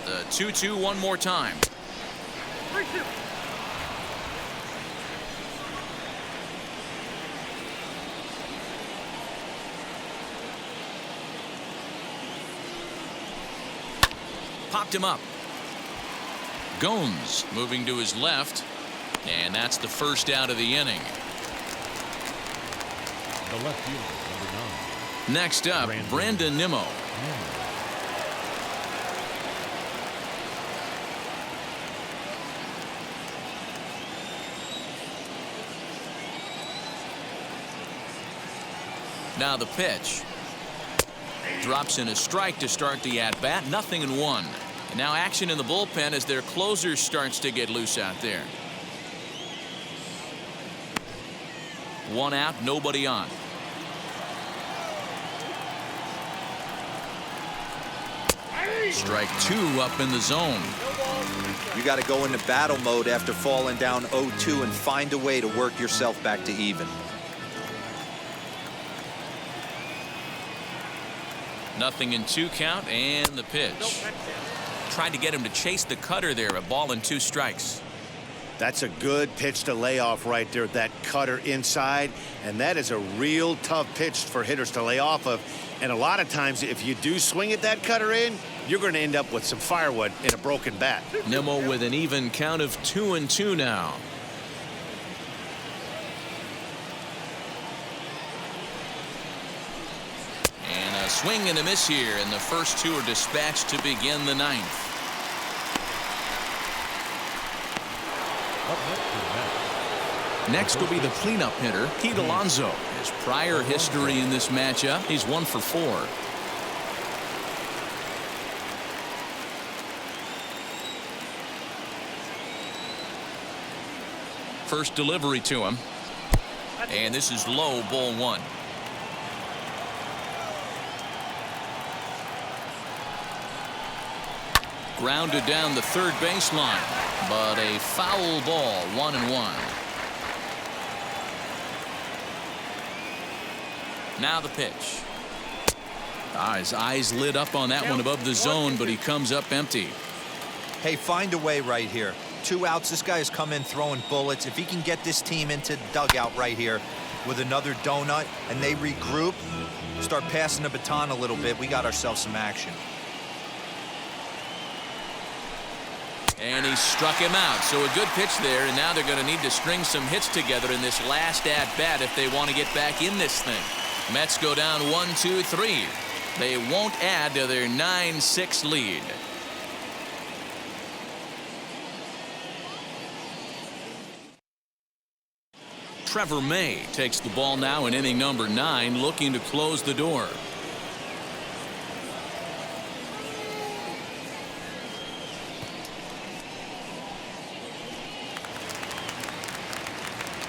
The 2-2 one more time. 3-2. Popped him up. Gomes moving to his left, and that's the first out of the inning. The left fielder, number 9. Next up, Brandon Nimmo. Now the pitch. Drops in a strike to start the at-bat. 0-1. And now action in the bullpen as their closer starts to get loose out there. 1 out, nobody on. Strike 2 up in the zone. You got to go into battle mode after falling down 0-2 and find a way to work yourself back to even. 0-2 count, and the pitch. Tried to get him to chase the cutter there. A ball and 2 strikes. That's a good pitch to lay off right there, that cutter inside, and that is a real tough pitch for hitters to lay off of. And a lot of times if you do swing at that cutter in, you're going to end up with some firewood in a broken bat. Nimmo with an even count of 2-2 now. And a swing and a miss here, and the first 2 are dispatched to begin the 9th. Next will be the cleanup hitter, Pete Alonso. His prior history in this matchup, he's 1 for 4. First delivery to him. And this is low, ball 1. Grounded down the third baseline, but a foul ball, 1-1. Now the pitch. His eyes lit up on that one above the zone, but he comes up empty. Hey, find a way right here. 2 outs. This guy has come in throwing bullets. If he can get this team into the dugout right here with another donut and they regroup, start passing the baton a little bit, we got ourselves some action. And he struck him out. So a good pitch there, and now they're going to need to string some hits together in this last at-bat if they want to get back in this thing. Mets go down 1-2-3. They won't add to their 9-6 lead. Trevor May takes the ball now in inning number 9, looking to close the door.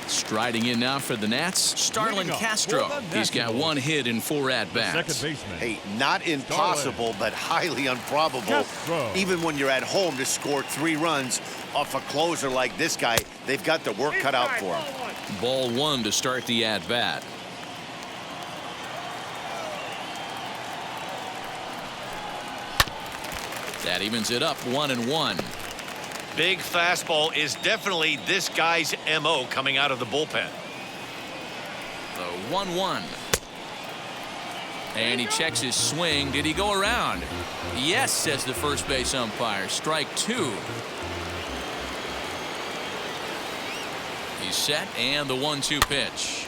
Striding in now for the Nats, Starlin Castro. He's got 1 hit in 4 at-bats. Hey, not impossible, but highly improbable. Even when you're at home to score 3 runs off a closer like this guy, they've got the work cut out for him. Ball 1 to start the at-bat. That evens it up, 1-1. Big fastball is definitely this guy's MO coming out of the bullpen. The 1-1. And he checks his swing. Did he go around? Yes, says the first base umpire. Strike 2. He's set, and the 1-2 pitch.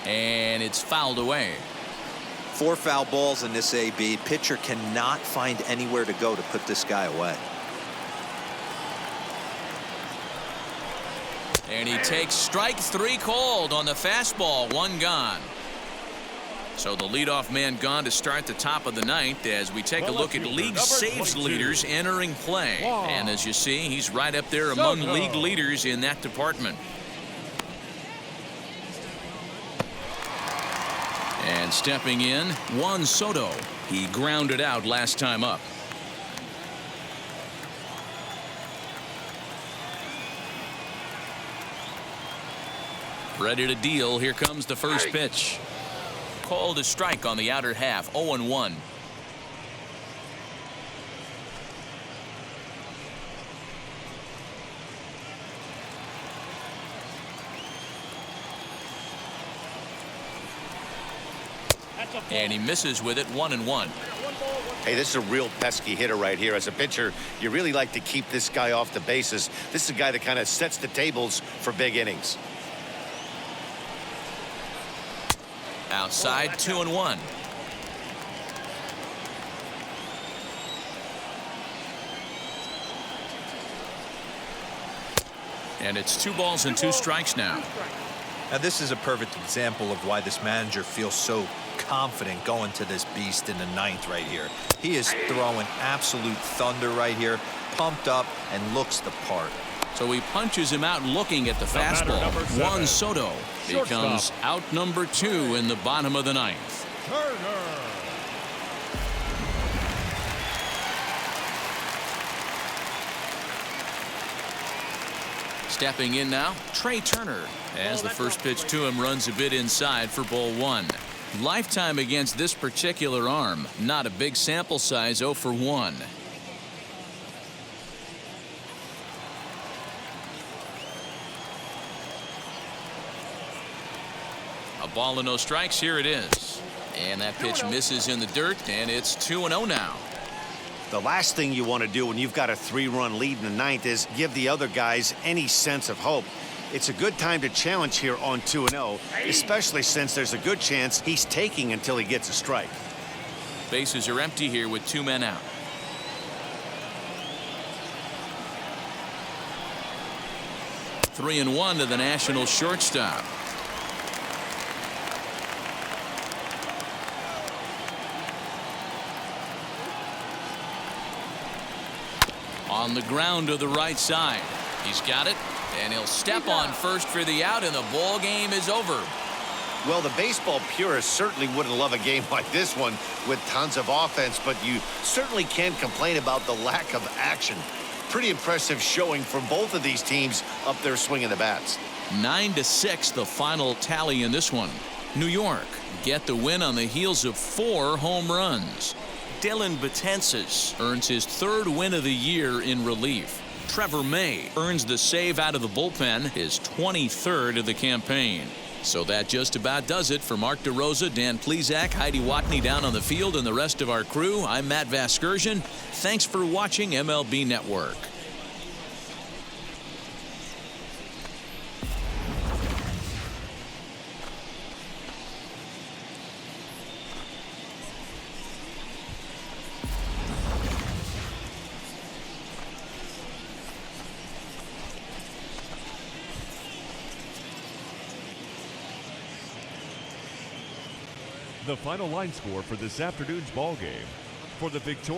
And it's fouled away. 4 foul balls in this AB. Pitcher cannot find anywhere to go to put this guy away. And he takes strike 3 called on the fastball. 1 gone. So the leadoff man gone to start the top of the 9th as we take a look at league saves leaders entering play. And as you see, he's right up there among league leaders in that department. And stepping in, Juan Soto. He grounded out last time up. Ready to deal. Here comes the first pitch. Called a strike on the outer half. 0-1. And he misses with it. 1-1. Hey, this is a real pesky hitter right here. As a pitcher, you really like to keep this guy off the bases. This is a guy that kind of sets the tables for big innings. Outside, 2-1. And it's 2 balls and 2 strikes now. Now, this is a perfect example of why this manager feels so confident going to this beast in the 9th right here. He is throwing absolute thunder right here, pumped up, and looks the part. So he punches him out looking at the fastball. Juan Soto becomes out number 2 in the bottom of the 9th. Turner. Stepping in now, Trey Turner, as the first pitch to him runs a bit inside for ball 1. Lifetime against this particular arm. Not a big sample size, 0 for 1. A ball and no strikes. Here it is. And that pitch misses in the dirt, and it's 2-0 now. The last thing you want to do when you've got a 3-run lead in the 9th is give the other guys any sense of hope. It's a good time to challenge here on 2-0, especially since there's a good chance he's taking until he gets a strike. Bases are empty here with 2 men out. Three and 1 to the Nationals shortstop. On the ground to the right side. He's got it, and he'll step on first for the out, and the ball game is over. Well, the baseball purists certainly wouldn't love a game like this one with tons of offense, but you certainly can't complain about the lack of action. Pretty impressive showing from both of these teams up there swinging the bats. 9-6 the final tally in this one. New York get the win on the heels of 4 home runs. Dylan Betances earns his 3rd win of the year in relief. Trevor May earns the save out of the bullpen, his 23rd of the campaign. So that just about does it for Mark DeRosa, Dan Plesac, Heidi Watney down on the field, and the rest of our crew. I'm Matt Vasgersian. Thanks for watching MLB Network. The final line score for this afternoon's ball game. For the victorious